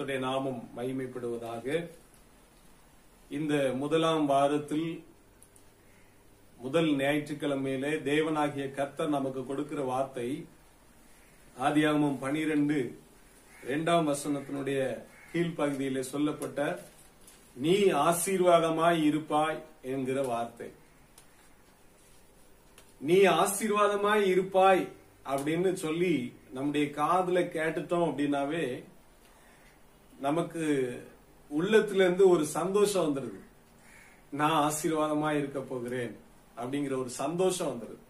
கர்த்தருடைய நாமம் மகிமைப்படுவதாக. இந்த முதலாம் வாரத்தில் முதல் ஞாயிற்றுக்கிழமையிலே தேவனாகிய கர்த்தர் நமக்கு கொடுக்கிற வார்த்தை ஆதியாகமம் 12:2 கீழ்ப்பகுதியிலே சொல்லப்பட்ட நீ ஆசீர்வாதமாய் இருப்பாய் என்கிற வார்த்தை. நீ ஆசீர்வாதமாய் இருப்பாய் அப்படின்னு சொல்லி நம்முடைய காதுல கேட்டுட்டோம் அப்படின்னாவே நமக்கு உள்ளத்திலிருந்து ஒரு சந்தோஷம் வந்துருது. நான் ஆசீர்வாதமா இருக்க போகிறேன் அப்படிங்கிற ஒரு சந்தோஷம் வந்துருது.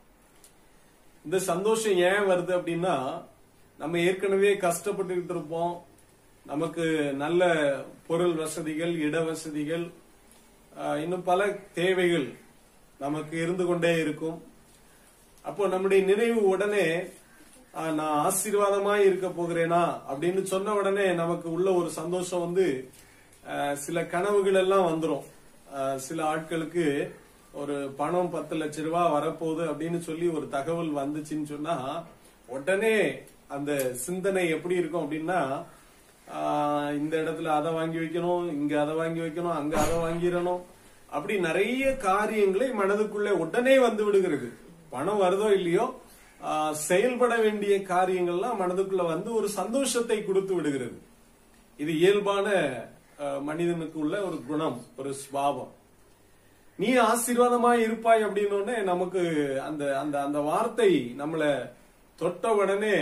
இந்த சந்தோஷம் ஏன் வருது அப்படின்னா, நம்ம ஏற்கனவே கஷ்டப்பட்டுக்கிட்டு இருப்போம். நமக்கு நல்ல பொருள் வசதிகள், இட வசதிகள், இன்னும் பல தேவைகள் நமக்கு இருந்து கொண்டே இருக்கும். அப்போ நம்முடைய நினைவு உடனே நான் ஆசீர்வாதமாய் இருக்க போகிறேனா அப்படின்னு சொன்ன உடனே நமக்கு உள்ள ஒரு சந்தோஷம் வந்து சில கனவுகள் எல்லாம் வந்துரும். சில ஆட்களுக்கு ஒரு பணம் 10 லட்சம் ரூபாய் வரப்போகுது அப்படின்னு சொல்லி ஒரு தகவல் வந்துச்சுன்னு சொன்னா உடனே அந்த சிந்தனை எப்படி இருக்கும் அப்படின்னா, இந்த இடத்துல அதை வாங்கி வைக்கணும், இங்க அதை வாங்கி வைக்கணும், அங்க அதை வாங்கிடணும், அப்படி நிறைய காரியங்களை மனதுக்குள்ளே உடனே வந்து விடுகிறது. பணம் வருதோ இல்லையோ செயல்பட வேண்டிய காரியங்கள்லாம் மனதுக்குள்ள வந்து ஒரு சந்தோஷத்தை கொடுத்து விடுகிறது. இது இயல்பான மனிதனுக்கு உள்ள ஒரு குணம், ஒரு சுபாவம். நீ ஆசீர்வாதமாய் இருப்பாய் அப்படின்னு நமக்கு அந்த அந்த அந்த வார்த்தை நம்மளை தொட்ட உடனே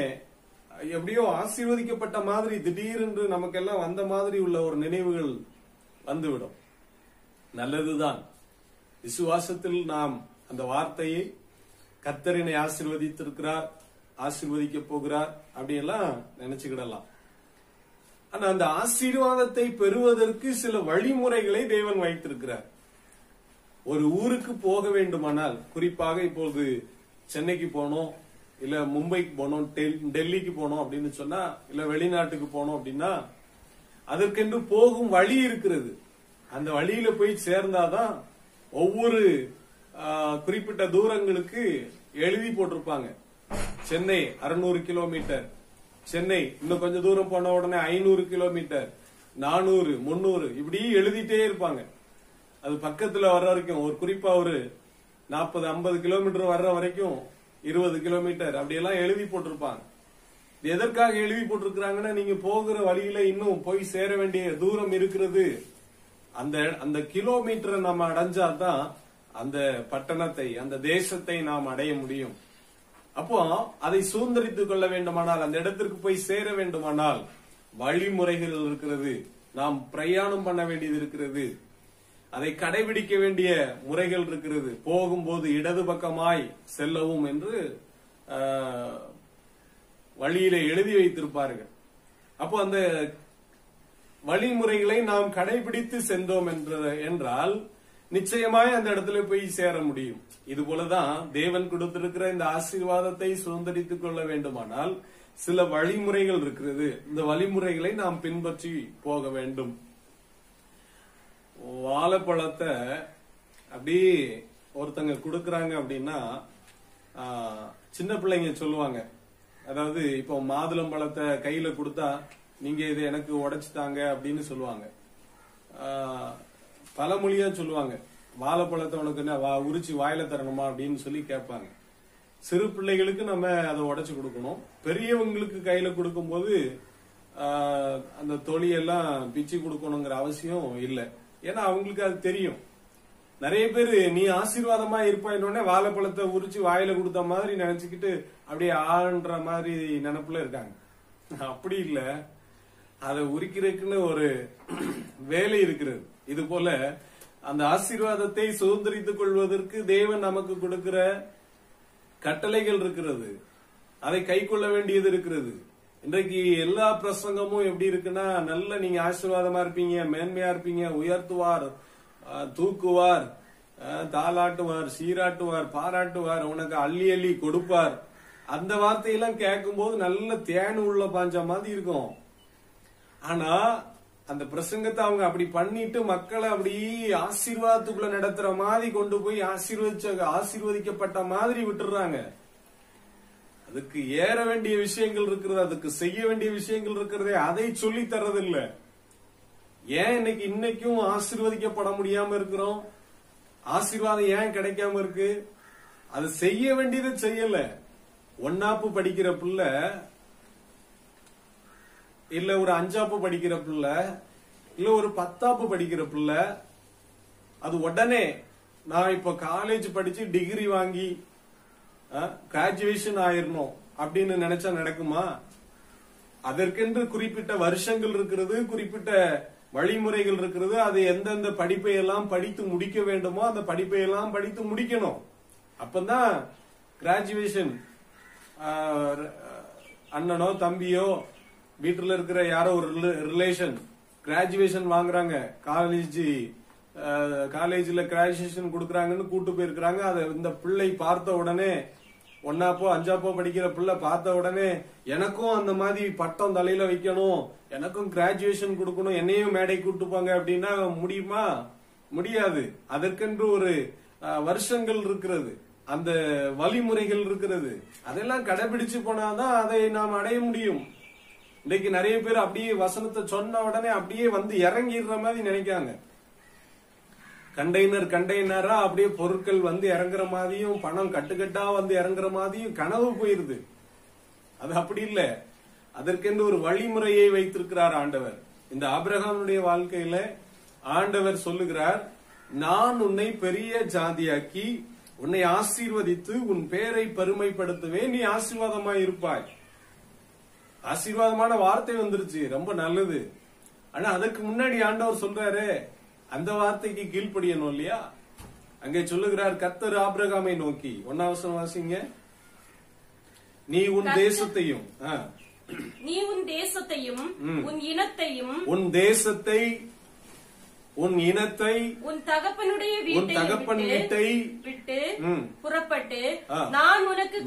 எப்படியோ ஆசீர்வதிக்கப்பட்ட மாதிரி திடீரென்று நமக்கெல்லாம் வந்த மாதிரி உள்ள ஒரு நினைவுகள் வந்துவிடும். நல்லதுதான். விசுவாசத்தில் நாம் அந்த வார்த்தையை கர்த்தரினை ஆசீர்வதித்திருக்கிறார், ஆசீர்வதிக்க போகிறார் அப்படியெல்லாம் நினைச்சுக்கிடலாம். ஆனா அந்த ஆசீர்வாதத்தை பெறுவதற்கு சில வழிமுறைகளை தேவன் வைத்திருக்கிறார். ஒரு ஊருக்கு போக வேண்டுமானால், குறிப்பாக இப்போது சென்னைக்கு போனோம், இல்ல மும்பைக்கு போனோம், டெல்லிக்கு போனோம் அப்படின்னு சொன்னா, இல்ல வெளிநாட்டுக்கு போனோம் அப்படின்னா அதற்கென்று போகும் வழி இருக்கிறது. அந்த வழியில போய் சேர்ந்தாதான் ஒவ்வொரு குறிப்பிட்ட தூரங்களுக்கு எழுதி போட்டிருப்பாங்க. சென்னை 600 கிலோமீட்டர், சென்னை இன்னும் கொஞ்சம் தூரம் போன உடனே 500 கிலோமீட்டர், 400, 300 இப்படி எழுதிட்டே இருப்பாங்க. அது பக்கத்துல வர்ற வரைக்கும் ஒரு குறிப்பா ஒரு 40-50 கிலோமீட்டர் வர்ற வரைக்கும் 20 கிலோமீட்டர் அப்படியெல்லாம் எழுதி போட்டிருப்பாங்க. எதற்காக எழுதி போட்டிருக்கிறாங்கன்னா, நீங்க போகிற வழியில இன்னும் போய் சேர வேண்டிய தூரம் இருக்கிறது. அந்த கிலோமீட்டரை நம்ம அடைஞ்சாதான் அந்த பட்டணத்தை, அந்த தேசத்தை நாம் அடைய முடியும். அப்போ அதை சுதந்திரித்துக் கொள்ள வேண்டுமானால், அந்த இடத்திற்கு போய் சேர வேண்டுமானால் வழிமுறைகள் இருக்கிறது. நாம் பிரயாணம் பண்ண வேண்டியது இருக்கிறது. அதை கடைபிடிக்க வேண்டிய முறைகள் இருக்கிறது. போகும்போது இடது பக்கமாய் செல்லவும் என்று வழியிலே எழுதி வைத்திருப்பார்கள். அப்போ அந்த வழிமுறைகளை நாம் கடைபிடித்து சென்றோம் என்றால் நிச்சயமாய் அந்த இடத்துல போய் சேர முடியும். இது போலதான் தேவன் கொடுத்திருக்கிற இந்த ஆசீர்வாதத்தை சுதந்திரித்துக் கொள்ள வேண்டுமானால் சில வழிமுறைகள் இருக்கிறது. இந்த வழிமுறைகளை நாம் பின்பற்றி போக வேண்டும். வாழைப்பழத்தை அப்படி ஒருத்தங்க கொடுக்கறாங்க அப்படின்னா, சின்ன பிள்ளைங்க சொல்லுவாங்க, அதாவது இப்போ மாதுளம் பழத்தை கையில கொடுத்தா நீங்க இது எனக்கு உடைச்சுட்டாங்க அப்படின்னு சொல்லுவாங்க. பழமொழியா சொல்லுவாங்க, வாழைப்பழத்தை உனக்கு என்ன உரிச்சு வாயில தரணுமா அப்படின்னு சொல்லி கேட்பாங்க. சிறு பிள்ளைகளுக்கு நம்ம அதை உடைச்சு கொடுக்கணும். பெரியவங்களுக்கு கையில கொடுக்கும் போது அந்த தொலியெல்லாம் பிச்சு கொடுக்கணுங்கிற அவசியம் இல்லை. ஏன்னா அவங்களுக்கு அது தெரியும். நிறைய பேரு நீ ஆசீர்வாதமா இருப்பாயினோடனே வாழைப்பழத்தை உரிச்சு வாயில கொடுத்த மாதிரி நினைச்சுக்கிட்டு அப்படியே ஆன்ற மாதிரி நினைப்புல இருக்காங்க. அப்படி இல்ல, அதை உரிக்கிறதுக்குன்னு ஒரு வேலை இருக்கிறது. இது போல அந்த ஆசீர்வாதத்தை சுதந்திரித்துக் கொள்வதற்கு தேவன் நமக்கு கொடுக்கிற கட்டளைகள் இருக்கிறது. அதை கை கொள்ள வேண்டியது இருக்கிறது. இன்றைக்கு எல்லா பிரசங்கமும் எப்படி இருக்குன்னா, நல்ல நீங்க ஆசீர்வாதமா இருப்பீங்க, மேன்மையா இருப்பீங்க, உயர்த்துவார், தூக்குவார், தாளாட்டுவார், சீராட்டுவார், பாராட்டுவார், உனக்கு அள்ளி அள்ளி கொடுப்பார். அந்த வார்த்தையெல்லாம் கேட்கும் போது நல்ல தேன் உள்ள பாஞ்ச மாதிரி இருக்கும். ஆனா அந்த பிரசங்கத்தை அவங்க அப்படி பண்ணிட்டு மக்களை அப்படி ஆசீர்வாதத்துக்குள்ள நடத்துற மாதிரி கொண்டு போய் ஆசீர்வதிக்கப்பட்ட மாதிரி விட்டுறாங்க. அதுக்கு ஏற வேண்டிய விஷயங்கள் இருக்கிறது, அதுக்கு செய்ய வேண்டிய விஷயங்கள் இருக்கிறதே, அதை சொல்லி தரதில்லை. ஏன் இன்னைக்கும் ஆசீர்வதிக்கப்பட முடியாம இருக்கிறோம்? ஆசீர்வாதம் ஏன் கிடைக்காம இருக்கு? அது செய்ய வேண்டியதை செய்யல. ஒன்னாப்பு படிக்கிற பிள்ளை இல்ல ஒரு 5ஆப்பு படிக்கிற பிள்ளை இல்ல ஒரு 10ஆப்பு படிக்கிற பிள்ளை அது உடனே நான் இப்ப காலேஜ் படிச்சு டிகிரி வாங்கி கிராஜுவேஷன் ஆயிரணும் அப்படின்னு நினைச்சா நடக்குமா? அதற்கென்று குறிப்பிட்ட வருஷங்கள் இருக்கிறது, குறிப்பிட்ட வழிமுறைகள் இருக்கிறது. அது எந்தெந்த படிப்பை எல்லாம் படித்து முடிக்க வேண்டுமோ அந்த படிப்பை எல்லாம் படித்து முடிக்கணும். அப்பதான் கிராஜுவேஷன் அண்ணனோ தம்பியோ வீட்டுல இருக்கிற யாரோ ஒரு ரிலேஷன் கிராஜுவேஷன் வாங்குறாங்க, காலேஜ்ல கிராஜுவேஷன் கொடுக்கறாங்கன்னு கூட்டு போயிருக்கிறாங்க. அதை இந்த பிள்ளை பார்த்த உடனே 1ஆப்போ 5ஆப்போ படிக்கிற பிள்ளை பார்த்த உடனே எனக்கும் அந்த மாதிரி பட்டம் தலையில வைக்கணும், எனக்கும் கிராஜுவேஷன் கொடுக்கணும், என்னையும் மேடை கூட்டு போங்க அப்படின்னா முடியுமா? முடியாது. அதற்கென்று ஒரு வருஷங்கள் இருக்கிறது, அந்த வழிமுறைகள் இருக்கிறது. அதெல்லாம் கடைபிடிச்சு போனாதான் அதை நாம் அடைய முடியும். இன்னைக்கு நிறைய பேர் அப்படியே வசனத்தை சொன்ன உடனே அப்படியே வந்து இறங்கிடுற மாதிரி நினைக்காங்க. கண்டெய்னரா அப்படியே பொருட்கள் வந்து இறங்குற மாதிரியும் பணம் கட்டுக்கட்டா வந்து இறங்குற மாதிரியும் கனவு போயிருது. அது அப்படி இல்ல. அதற்கென்று ஒரு வழிமுறையை வைத்திருக்கிறார் ஆண்டவர். இந்த ஆபிரகாமுடைய வாழ்க்கையில ஆண்டவர் சொல்லுகிறார், நான் உன்னை பெரிய ஜாதியாக்கி உன்னை ஆசீர்வதித்து உன் பேரை பெருமைப்படுத்துவேன், நீ ஆசீர்வாதமாய் இருப்பாய். ஆசீர்வாதமான வார்த்தை வந்துருச்சு, ரொம்ப நல்லது. ஆனா அதற்கு முன்னாடி ஆண்டவர் சொல்றாரு, அந்த வார்த்தைக்கு கீழ்ப்படியணும் இல்லையா? அங்கே சொல்லுகிறார், கர்த்தர் ஆபிரகாமை நோக்கி, 1ஆம் வசனம் வாசிங்க. நீ உன் தேசத்தையும் உன் இனத்தையும் உன் தேசத்தை உன் இனத்தை உன் தகப்பனுடைய வீட்டை விட்டு புறப்பட்டு நான் உனக்கு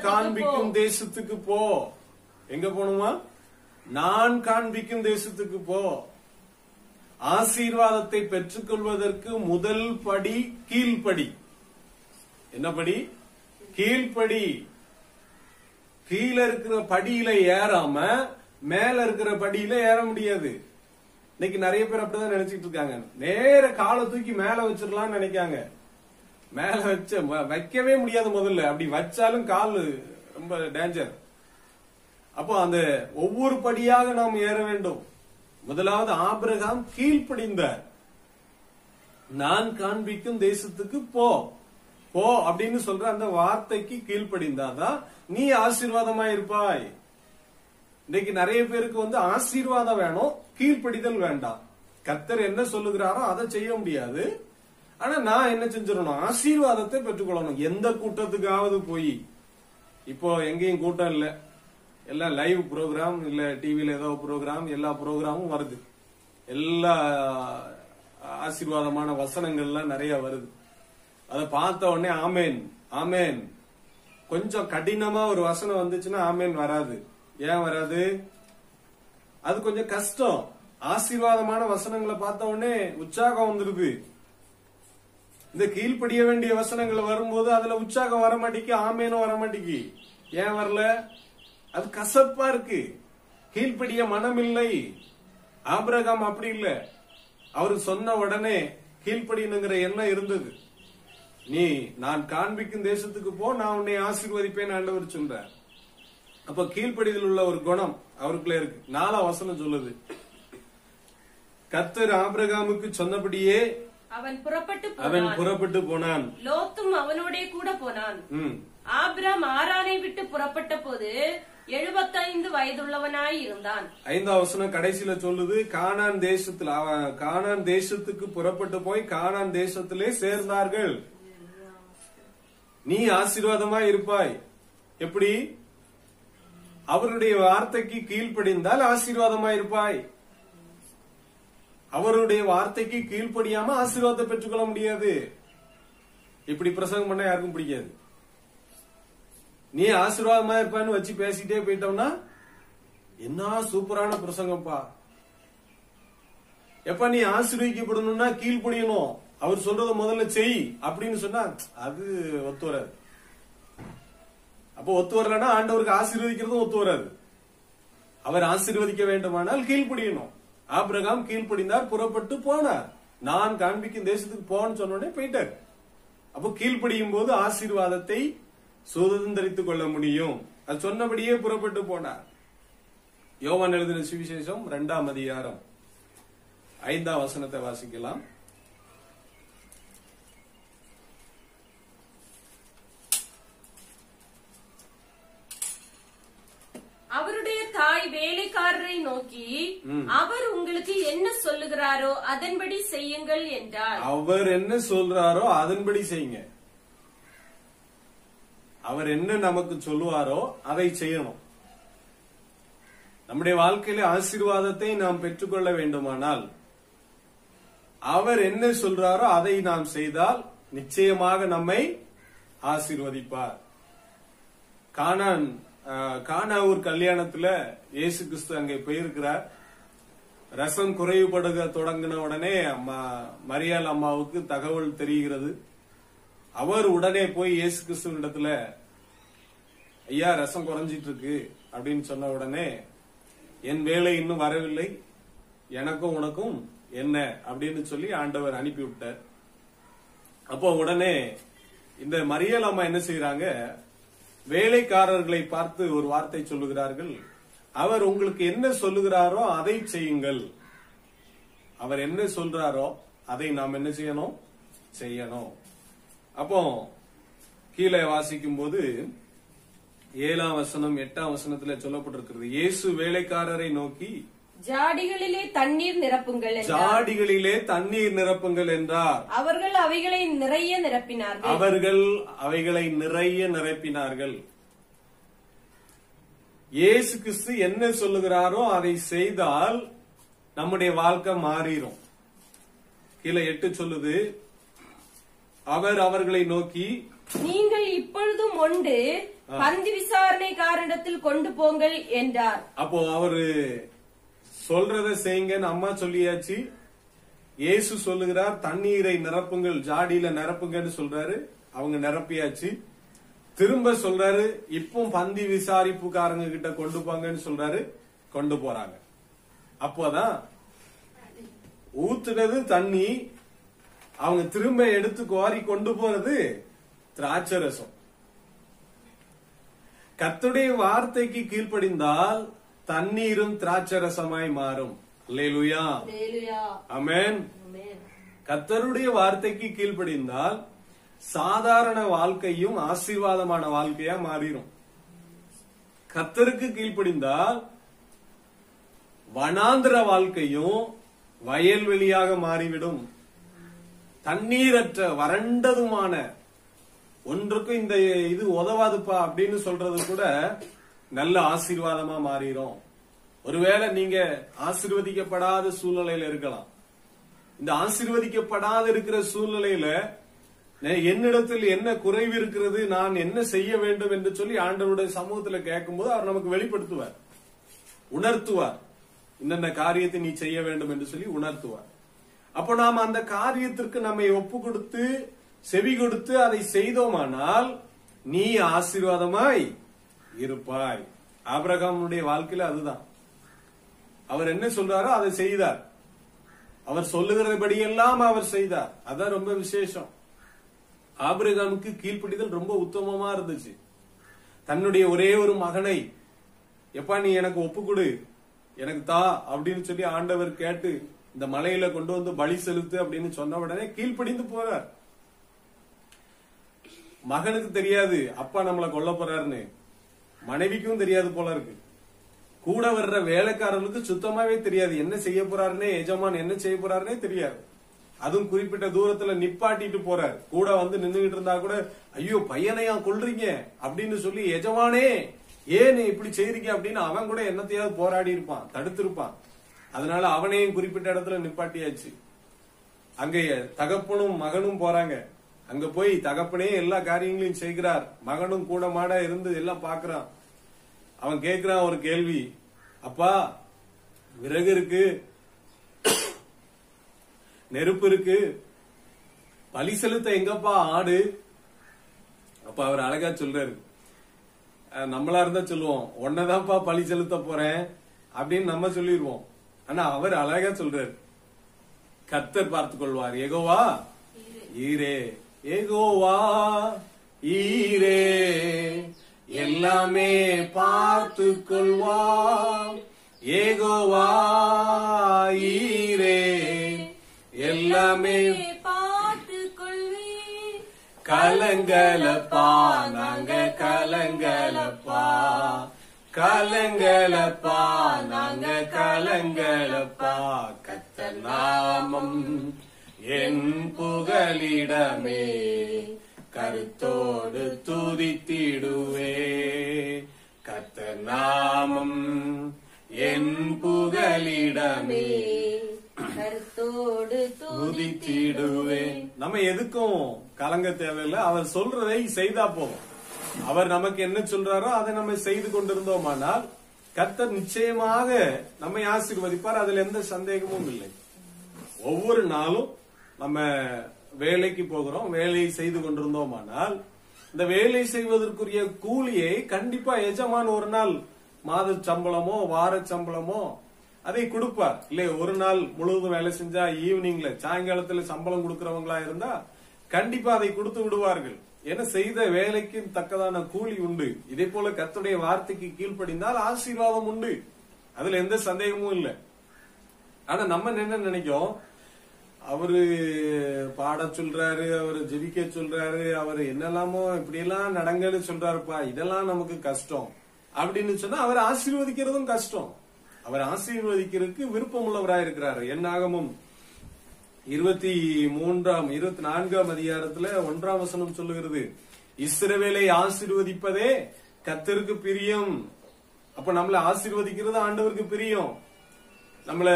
காண்பிக்கும் தேசத்துக்கு போ. எங்க போகணுமா? நான் காண்பிக்கும் தேசத்துக்கு போ. ஆசீர்வாதத்தை பெற்றுக் கொள்வதற்கு முதல் படி கீழ்ப்படி. என்ன படி? கீழ்ப்படி. கீழே இருக்கிற படியில ஏறாம மேல இருக்கிற படியில ஏற முடியாது. இன்னைக்கு நிறைய பேர் அப்படிதான் நினைச்சிட்டு இருக்காங்க. நேர காலை தூக்கி மேல வச்சிடலாம்னு நினைக்காங்க. மேல வைக்கவே முடியாது. முதல்ல அப்படி வச்சாலும் கால் ரொம்ப டேஞ்சர். அப்போ அந்த ஒவ்வொரு படியாக நாம் ஏற வேண்டும். முதலாவது ஆபிரகாம் கீழ்ப்படிந்தார். நான் காண்பிக்கும் தேசத்துக்கு போ போ அப்படின்னு சொல்ற அந்த வார்த்தைக்கு கீழ்ப்படிந்தாதான் நீ ஆசீர்வாதமா இருப்பாய். இன்னைக்கு நிறைய பேருக்கு வந்து ஆசீர்வாதம் வேணும், கீழ்ப்படிதல் வேண்டாம். கர்த்தர் என்ன சொல்லுகிறாரோ அதை செய்ய முடியாது. ஆனா நான் என்ன செஞ்சிடணும்? ஆசீர்வாதத்தை பெற்றுக்கொள்ளணும். எந்த கூட்டத்துக்காவது போய், இப்போ எங்கேயும் கூட்டம் இல்ல, எல்லாம் லைவ் ப்ரோக்ராம், இல்ல டிவில ஏதோ ப்ரோக்ராம், எல்லா ப்ரோக்ராமும் வருது. எல்லா ஆசீர்வாதமான வசனங்கள்லாம் நிறைய வருது. அதை பார்த்த உடனே ஆமேன் ஆமேன். கொஞ்சம் கடினமா ஒரு வசனம் வந்துச்சுன்னா ஆமேன் வராது. ஏன் வராது? அது கொஞ்சம் கஷ்டம். ஆசீர்வாதமான வசனங்களை பார்த்த உடனே உற்சாகம் வந்துருது. இந்த கீழ்ப்படிய வேண்டிய வசனங்கள் வரும்போது அதுல உற்சாகம் வர மாட்டேங்கி, ஆமேனும் வர மாட்டேங்கி. ஏன் வரல? அது கசப்பா இருக்கு. கீழ்ப்படிய மனம் இல்லை. ஆபிரகாம் அப்படி இல்ல. அவரு சொன்ன உடனே கீழ்ப்படினுங்கிற எண்ணம் இருந்தது. நீ நான் காண்பிக்கும் தேசத்துக்கு போ, நான் உன்னை ஆசீர்வதிப்பேன் ஆண்டவர் சொல்றார். அப்ப கீழ்ப்படிதல் உள்ள ஒரு குணம் அவருக்குள்ள இருக்கு. 4ஆம் வசனம் சொல்லுது, கர்த்தர் ஆபிரகாமுக்கு சொன்னபடியே அவன் புறப்பட்டு போனான். லோத்தும் அவனோட கூட போனான். ஆபிரகாம் ஆரானை விட்டு புறப்பட்ட போது 75 வயதுள்ளவனாய் இருந்தான். 5ஆம் வசனம் கடைசியில சொல்லுது, கானான் தேசத்துக்கு புறப்பட்டு போய் கானான் தேசத்திலே சேர்ந்தார்கள். நீ ஆசீர்வாதமா இருப்பாய். எப்படி? அவருடைய வார்த்தைக்கு கீழ்ப்படிந்தால் ஆசீர்வாதமா இருப்பாய். அவருடைய வார்த்தைக்கு கீழ்ப்படியாம ஆசீர்வாதத்தை பெற்றுக்கொள்ள முடியாது. இப்படி பிரசங்கம் பண்ண யாருக்கும் பிடிக்காது. நீ ஆசீர்வாதமா இருப்பான்னு வச்சு பேசிட்டே போயிட்டோம்னா, என்ன சூப்பரான பிரசங்கப்பா. எப்ப நீ ஆசீர்வதிக்கப்படணும்னா கீழ்ப்படியணும், அவர் சொல்றத முதல்ல செய் அப்படின்னு சொன்னா அது ஒத்து வராது. அப்ப ஒத்து வரலன்னா ஆண்டவருக்கு ஆசீர்வதிக்கிறதும் ஒத்து வராது. அவர் ஆசீர்வதிக்க வேண்டுமானால் கீழ்ப்படியணும். ஆபிரகாம் கீழ்ப்படிந்தார், புறப்பட்டு போனார். நான் காண்பிக்கும் தேசத்துக்கு போன்னு சொன்னோடனே போயிட்டார். அப்போ கீழ்ப்படியும் போது ஆசீர்வாதத்தை சுதந்திரித்துக் கொள்ள முடியும். அது சொன்னபடியே புறப்பட்டு போனார். யோவான் எழுதின சுவிசேஷம் 2ஆம் அதிகாரம் 5ஆம் வசனத்தை வாசிக்கலாம். அவருடைய தாய் வேலைக்காரரை நோக்கி, அவர் உங்களுக்கு என்ன சொல்லுகிறாரோ அதன்படி செய்யுங்கள் என்றார். அவர் என்ன சொல்றாரோ அதன்படி செய்யுங்க. அவர் என்ன நமக்கு சொல்லுவாரோ அதை செய்யணும். நம்முடைய வாழ்க்கையில ஆசீர்வாதத்தை நாம் பெற்றுக்கொள்ள வேண்டுமானால் அவர் என்ன சொல்றாரோ அதை நாம் செய்தால் நிச்சயமாக நம்மை ஆசீர்வதிப்பார். கானாவூர் கல்யாணத்துல இயேசு கிறிஸ்து அங்கே போயிருக்கிறார். ரசம் குறைவுபடுக தொடங்கின உடனே மரியாள் அம்மாவுக்கு தகவல் தெரிகிறது. அவர் உடனே போய் இயேசு கிறிஸ்துவிடத்துல, ஐயா ரசம் குறைஞ்சிட்டு இருக்கு அப்படின்னு சொன்ன உடனே, என் வேலை இன்னும் வரவில்லை, எனக்கும் உனக்கும் என்ன அப்படின்னு சொல்லி ஆண்டவர் அனுப்பி விட்டார். அப்போ உடனே இந்த மரியாள் அம்மா என்ன செய்யறாங்க, வேலைக்காரர்களை பார்த்து ஒரு வார்த்தை சொல்லுகிறார்கள். அவர் உங்களுக்கு என்ன சொல்லுகிறாரோ அதை செய்யுங்கள். அவர் என்ன சொல்றாரோ அதை நாம் என்ன செய்யணும். அப்போ கீழே வாசிக்கும் போது 7ஆம் வசனம் 8ஆம் வசனத்துல சொல்லப்பட்டிருக்கிறது. இயேசு வேலைக்காரரை நோக்கி, ஜாடிகளிலே தண்ணீர் நிரப்புங்கள் என்றார். அவர்கள் அவைகளை நிறைய நிரப்பினார்கள். இயேசு கிறிஸ்து என்ன சொல்லுகிறாரோ அதை செய்தால் நம்முடைய வாழ்க்கை மாறிடும். கீழே 8 சொல்லுது, அவர் அவர்களை நோக்கி, நீங்கள் இப்பொழுதும் உண்டு பந்தி விசாரணைக்காரனிடத்தில் கொண்டு போங்கள் என்றார். அப்போ அவரு சொல்றத செய்யுங்கன்னு அம்மா சொல்லியாச்சு. இயேசு சொல்லுகிறார், தண்ணீரை நிரப்புங்கள், ஜாடியில நிரப்புங்கன்னு சொல்றாரு. அவங்க நிரப்பியாச்சு. திரும்ப சொல்றாரு, இப்போ பந்தி விசாரிப்புக்காரங்க கிட்ட கொண்டு போங்கன்னு சொல்றாரு. கொண்டு போறாங்க. அப்போதான் ஊத்துனது தண்ணி, அவங்க திரும்ப எடுத்து கோரி கொண்டு போறது திராட்சை ரசம். கர்த்தருடைய வார்த்தைக்கு கீழ்ப்படிந்தால் தண்ணீரும் திராட்சை ரசமாய் மாறும். அல்லேலூயா, ஆமென். கர்த்தருடைய வார்த்தைக்கு கீழ்ப்படிந்தால் சாதாரண வாழ்க்கையும் ஆசீர்வாதமான வாழ்க்கையா மாறிடும். கர்த்தருக்கு கீழ்ப்படிந்தால் வனாந்திர வாழ்க்கையும் வயல்வெளியாக மாறிவிடும். தண்ணீரற்ற வறண்டதுமான ஒன்றுக்கும் இந்த இது உதவாதுப்பா அப்படின்னு சொல்றது கூட நல்ல ஆசீர்வாதமா மாறிடும். ஒருவேளை நீங்க ஆசீர்வதிக்கப்படாத சூழ்நிலையில இருக்கலாம். இந்த ஆசீர்வதிக்கப்படாத இருக்கிற சூழ்நிலையில என்னிடத்தில் என்ன குறைவு இருக்கிறது, நான் என்ன செய்ய வேண்டும் என்று சொல்லி ஆண்டவருடைய சமூகத்துல கேட்கும்போது அவர் நமக்கு வெளிப்படுத்துவார், உணர்த்துவார். இன்னென்ன காரியத்தை நீ செய்ய வேண்டும் என்று சொல்லி உணர்த்துவார். அப்போ நாம் அந்த காரியத்திற்கு நம்மை ஒப்பு கொடுத்து செவி கொடுத்து அதை செய்தோமானால் நீ ஆசீர்வாதமாய் இருப்பாய். ஆபிரகாமுடைய வாழ்க்கையில அதுதான். அவர் என்ன சொல்றாரோ அதை செய்தார். அவர் சொல்லுகிறபடியெல்லாம் அவர் செய்தார். அதான் ரொம்ப விசேஷம். ஆபிரகாமுக்கு கீழ்ப்படிதல் ரொம்ப உத்தமமா இருந்துச்சு. தன்னுடைய ஒரே ஒரு மகனை, எப்பா நீ எனக்கு ஒப்பு கொடு, எனக்கு தா அப்படின்னு சொல்லி ஆண்டவர் கேட்டு இந்த மலையில கொண்டு வந்து பலி செலுத்து அப்படின்னு சொன்ன உடனே கீழ்ப்படிந்து போறார். மகனுக்கு தெரியாது அப்பா நம்மளை கொல்ல போறாருன்னு, மனைவிக்கும் தெரியாது போல இருக்கு. கூட வர்ற வேலைக்காரர்களுக்கு சுத்தமாவே தெரியாது என்ன செய்ய போறாருன்னே, எஜமான் என்ன செய்ய போறாருன்னே தெரியாது. அதுவும் குறிப்பிட்ட தூரத்துல நிப்பாட்டிட்டு போறார். கூட வந்து நின்றுகிட்டு இருந்தா கூட, ஐயோ பையனையா கொல்றீங்க அப்படின்னு சொல்லி, எஜமானே ஏன் இப்படி செய்றீங்க அப்படின்னு அவன் கூட என்னத்தையாவது போராடி இருப்பான், தடுத்திருப்பான். அதனால அவனையும் குறிப்பிட்ட இடத்துல நிப்பாட்டியாச்சு. அங்க தகப்பனும் மகனும் போறாங்க. அங்க போய் தகப்பனே எல்லா காரியங்களையும் செய்கிறார். மகனும் கூட மாட இருந்து எல்லாம் பாக்குறான். அவன் கேட்கிறான் ஒரு கேள்வி, அப்பா விறகு இருக்கு, நெருப்பு இருக்கு, பலி செலுத்த எங்கப்பா ஆடு? அப்ப அவர் அழகா சொல்றாரு, நம்மளா இருந்தா சொல்லுவோம், உன்னதான்ப்பா பலி செலுத்த போறேன் அப்படின்னு நம்ம சொல்லிடுவோம். ஆனா அவர் அழகா சொல்றாரு, கர்த்தர் பார்த்துக் கொள்வார். யெகோவா ஈரே, யெகோவா ஈரே எல்லாமே பார்த்து கொள்வார். யெகோவா ஈரே எல்லாமே பார்த்து கொள்வி. கலங்கலப்பா நாங்க கலங்கலப்பா, கலங்கலப்பா நாங்க கலங்கலப்பா. கர்த்தர் நாமம் என் புகலிடமே, கருத்தோடு துதித்திடுவே. கர்த்தர் நாமம் என் புகலிடமே, கருத்தோடு துதித்திடுவேன். நம்ம எதுக்கும் கலங்க தேவையில்லை. அவர் சொல்றதை செய்தா போதும். அவர் நமக்கு என்ன சொல்றாரோ அதை நம்ம செய்து கொண்டிருந்தோமானால் கர்த்தர் நிச்சயமாக நம்மை ஆசீர்வதிப்பார். அதுல எந்த சந்தேகமும் இல்லை. ஒவ்வொரு நாளும் நம்ம வேலைக்கு போகிறோம், வேலையை செய்து கொண்டிருந்தோமானால் இந்த வேலை செய்வதற்குரிய கூலியை கண்டிப்பா எஜமான் ஒரு நாள் மாத சம்பளமோ வார சம்பளமோ அதை கொடுப்பார். இல்ல ஒரு நாள் முழுவதும் வேலை செஞ்சா ஈவினிங்ல சாயங்காலத்துல சம்பளம் கொடுக்கறவங்களா இருந்தா கண்டிப்பா அதை கொடுத்து விடுவார்கள். ஏன்னா செய்த வேலைக்கு தக்கதான கூலி உண்டு. இதே போல கர்த்தருடைய வார்த்தைக்கு கீழ்ப்படிந்தால் ஆசீர்வாதம் உண்டு. அதுல எந்த சந்தேகமும் இல்லை. ஆனா நம்ம என்ன நினைக்கும், அவரு பாட சொல்றாரு, அவரு ஜெபிக்க சொல்றாரு, அவரு என்னெல்லாமோ இப்படி எல்லாம் நடங்கன்னு சொல்றாருப்பா, இதெல்லாம் நமக்கு கஷ்டம் அப்படின்னு சொன்னா அவர் ஆசீர்வதிக்கிறதும் கஷ்டம். அவர் ஆசீர்வதிக்கிறதுக்கு விருப்பம் உள்ளவராக இருக்கிறாரு. என்னாகமும் 24ஆம் அதிகாரத்துல 1ஆம் வசனம் சொல்லுகிறது, இஸ்ரவேலை ஆசீர்வதிப்பதே கர்த்தருக்கு பிரியம். அப்ப நம்மள ஆசீர்வதிக்கிறது ஆண்டவருக்கு பிரியம். நம்மள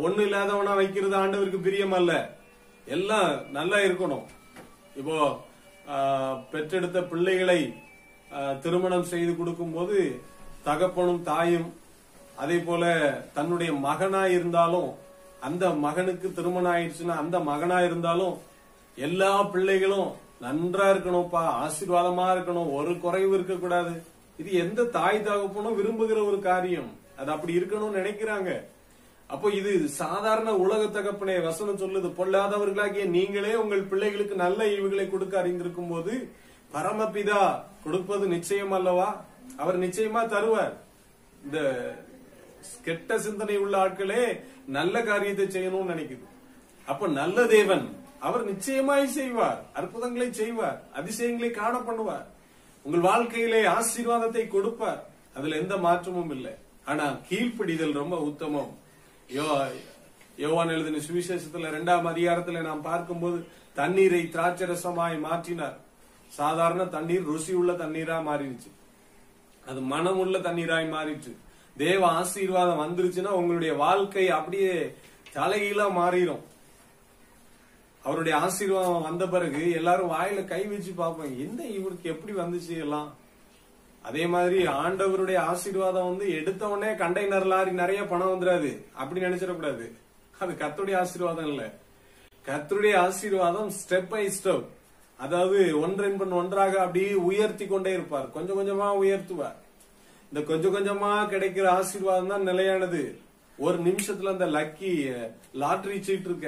ஒண்ணு இல்லாதவனா வைக்கிறது ஆண்டவருக்கு பிரியம் அல்ல. எல்லாம் நல்லா இருக்கணும். இப்போ பெற்றெடுத்த பிள்ளைகளை திருமணம் செய்து கொடுக்கும் போது தகப்பனும் தாயும், அதே போல தன்னுடைய மகனா இருந்தாலும் அந்த மகனுக்கு திருமணம் ஆயிடுச்சுன்னா அந்த மகனா இருந்தாலும் எல்லா பிள்ளைகளும் நன்றா இருக்கணும்ப்பா, ஆசீர்வாதமா இருக்கணும், ஒரு குறைவு இருக்க கூடாது. இது எந்த தாய் தகப்பனும் விரும்புகிற ஒரு காரியம். அது அப்படி இருக்கணும்னு நினைக்கிறாங்க. அப்போ இது சாதாரண உலக தகப்பனே வசனம் சொல்லுது, பொல்லாதவர்களாகிய நீங்களே உங்கள் பிள்ளைகளுக்கு நல்ல ஈவுகளை கொடுக்க அறிந்திருக்கும் போது பரமபிதா கொடுப்பது நிச்சயம் அல்லவா? அவர் நிச்சயமா தருவார். இந்த கெட்ட சிந்தனை உள்ள ஆட்களே நல்ல காரியத்தை செய்யணும்னு நினைக்குது. அப்ப நல்ல தேவன் அவர் நிச்சயமாய் செய்வார், அற்புதங்களை செய்வார், அதிசயங்களை காண பண்ணுவார், உங்கள் வாழ்க்கையிலே ஆசீர்வாதத்தை கொடுப்பார். அதுல எந்த மாற்றமும் இல்லை. ஆனா கீழ்ப்படிதல் ரொம்ப உத்தமம். யோவான் எழுதின சுவிசேஷத்துல 2ஆம் அதிகாரத்துல நாம் பார்க்கும்போது தண்ணீரை திராட்சரசமாய் மாற்றினார். சாதாரண தண்ணீர் ருசி உள்ள தண்ணீரா மாறிடுச்சு, அது மனம் உள்ள தண்ணீராய் மாறிடுச்சு. தேவ ஆசீர்வாதம் வந்துருச்சுன்னா உங்களுடைய வாழ்க்கை அப்படியே தலைகீழா மாறிடும். அவருடைய ஆசீர்வாதம் வந்த பிறகு எல்லாரும் வாயில கை வச்சு பார்ப்பாங்க, என்ன இவருக்கு எப்படி வந்துச்சு எல்லாம். அதே மாதிரி ஆண்டவருடைய ஆசீர்வாதம் வந்து எடுத்த உடனே கண்டெய்னர் லாரி நிறைய பணம் வந்துடாது, அப்படி நினைச்சிடக்கூடாது. அது கர்த்தருடைய ஆசீர்வாதம் இல்ல. கர்த்தருடைய ஆசீர்வாதம் ஸ்டெப் பை ஸ்டெப், அதாவது ஒன்றன் பின் ஒன்றாக அப்படியே உயர்த்தி கொண்டே இருப்பார், கொஞ்சம் கொஞ்சமா உயர்த்துவார். இந்த கொஞ்சம் கொஞ்சமா கிடைக்கிற ஆசீர்வாதம் தான் நிலையானது. ஒரு நிமிஷத்துல அந்த லக்கி லாட்டரி சீட் இருக்க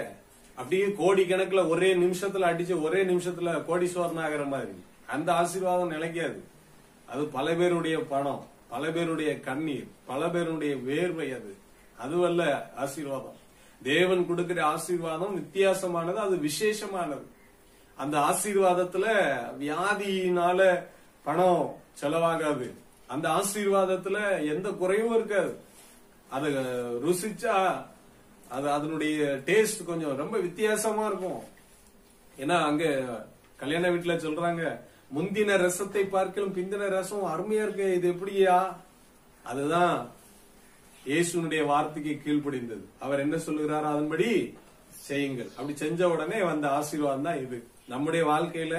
அப்படியே கோடி கணக்குல ஒரே நிமிஷத்துல அடிச்சு ஒரே நிமிஷத்துல கோடீஸ்வரன் ஆகிற மாதிரி அந்த ஆசீர்வாதம் நிலைக்காது. அது பல பேருடைய பணம், பல பேருடைய கண்ணீர், பல பேருடைய வேர்வை. அதுவல்ல ஆசீர்வாதம். தேவன் கொடுக்கிற ஆசீர்வாதம் வித்தியாசமானது, அது விசேஷமானது. அந்த ஆசீர்வாதத்துல வியாதியினால பணம் செலவாகாது. அந்த ஆசீர்வாதத்துல எந்த குறைவும் இருக்காது. அது ருசிச்சா அது அதனுடைய டேஸ்ட் கொஞ்சம் ரொம்ப வித்தியாசமா இருக்கும். ஏன்னா அங்க கல்யாண வீட்டுல சொல்றாங்க, முந்தின ரசத்தை பார்க்கலும் பிந்தின ரசம் அருமையா இருக்கு, இது எப்படியா? அதுதான் இயேசுனுடைய வார்த்தைக்கு கீழ்ப்படிந்தது. அவர் என்ன சொல்லுகிறாரோ அதன்படி செய்யுங்கள். அப்படி செஞ்ச உடனே வந்த ஆசீர்வாதம் தான் இது. நம்முடைய வாழ்க்கையில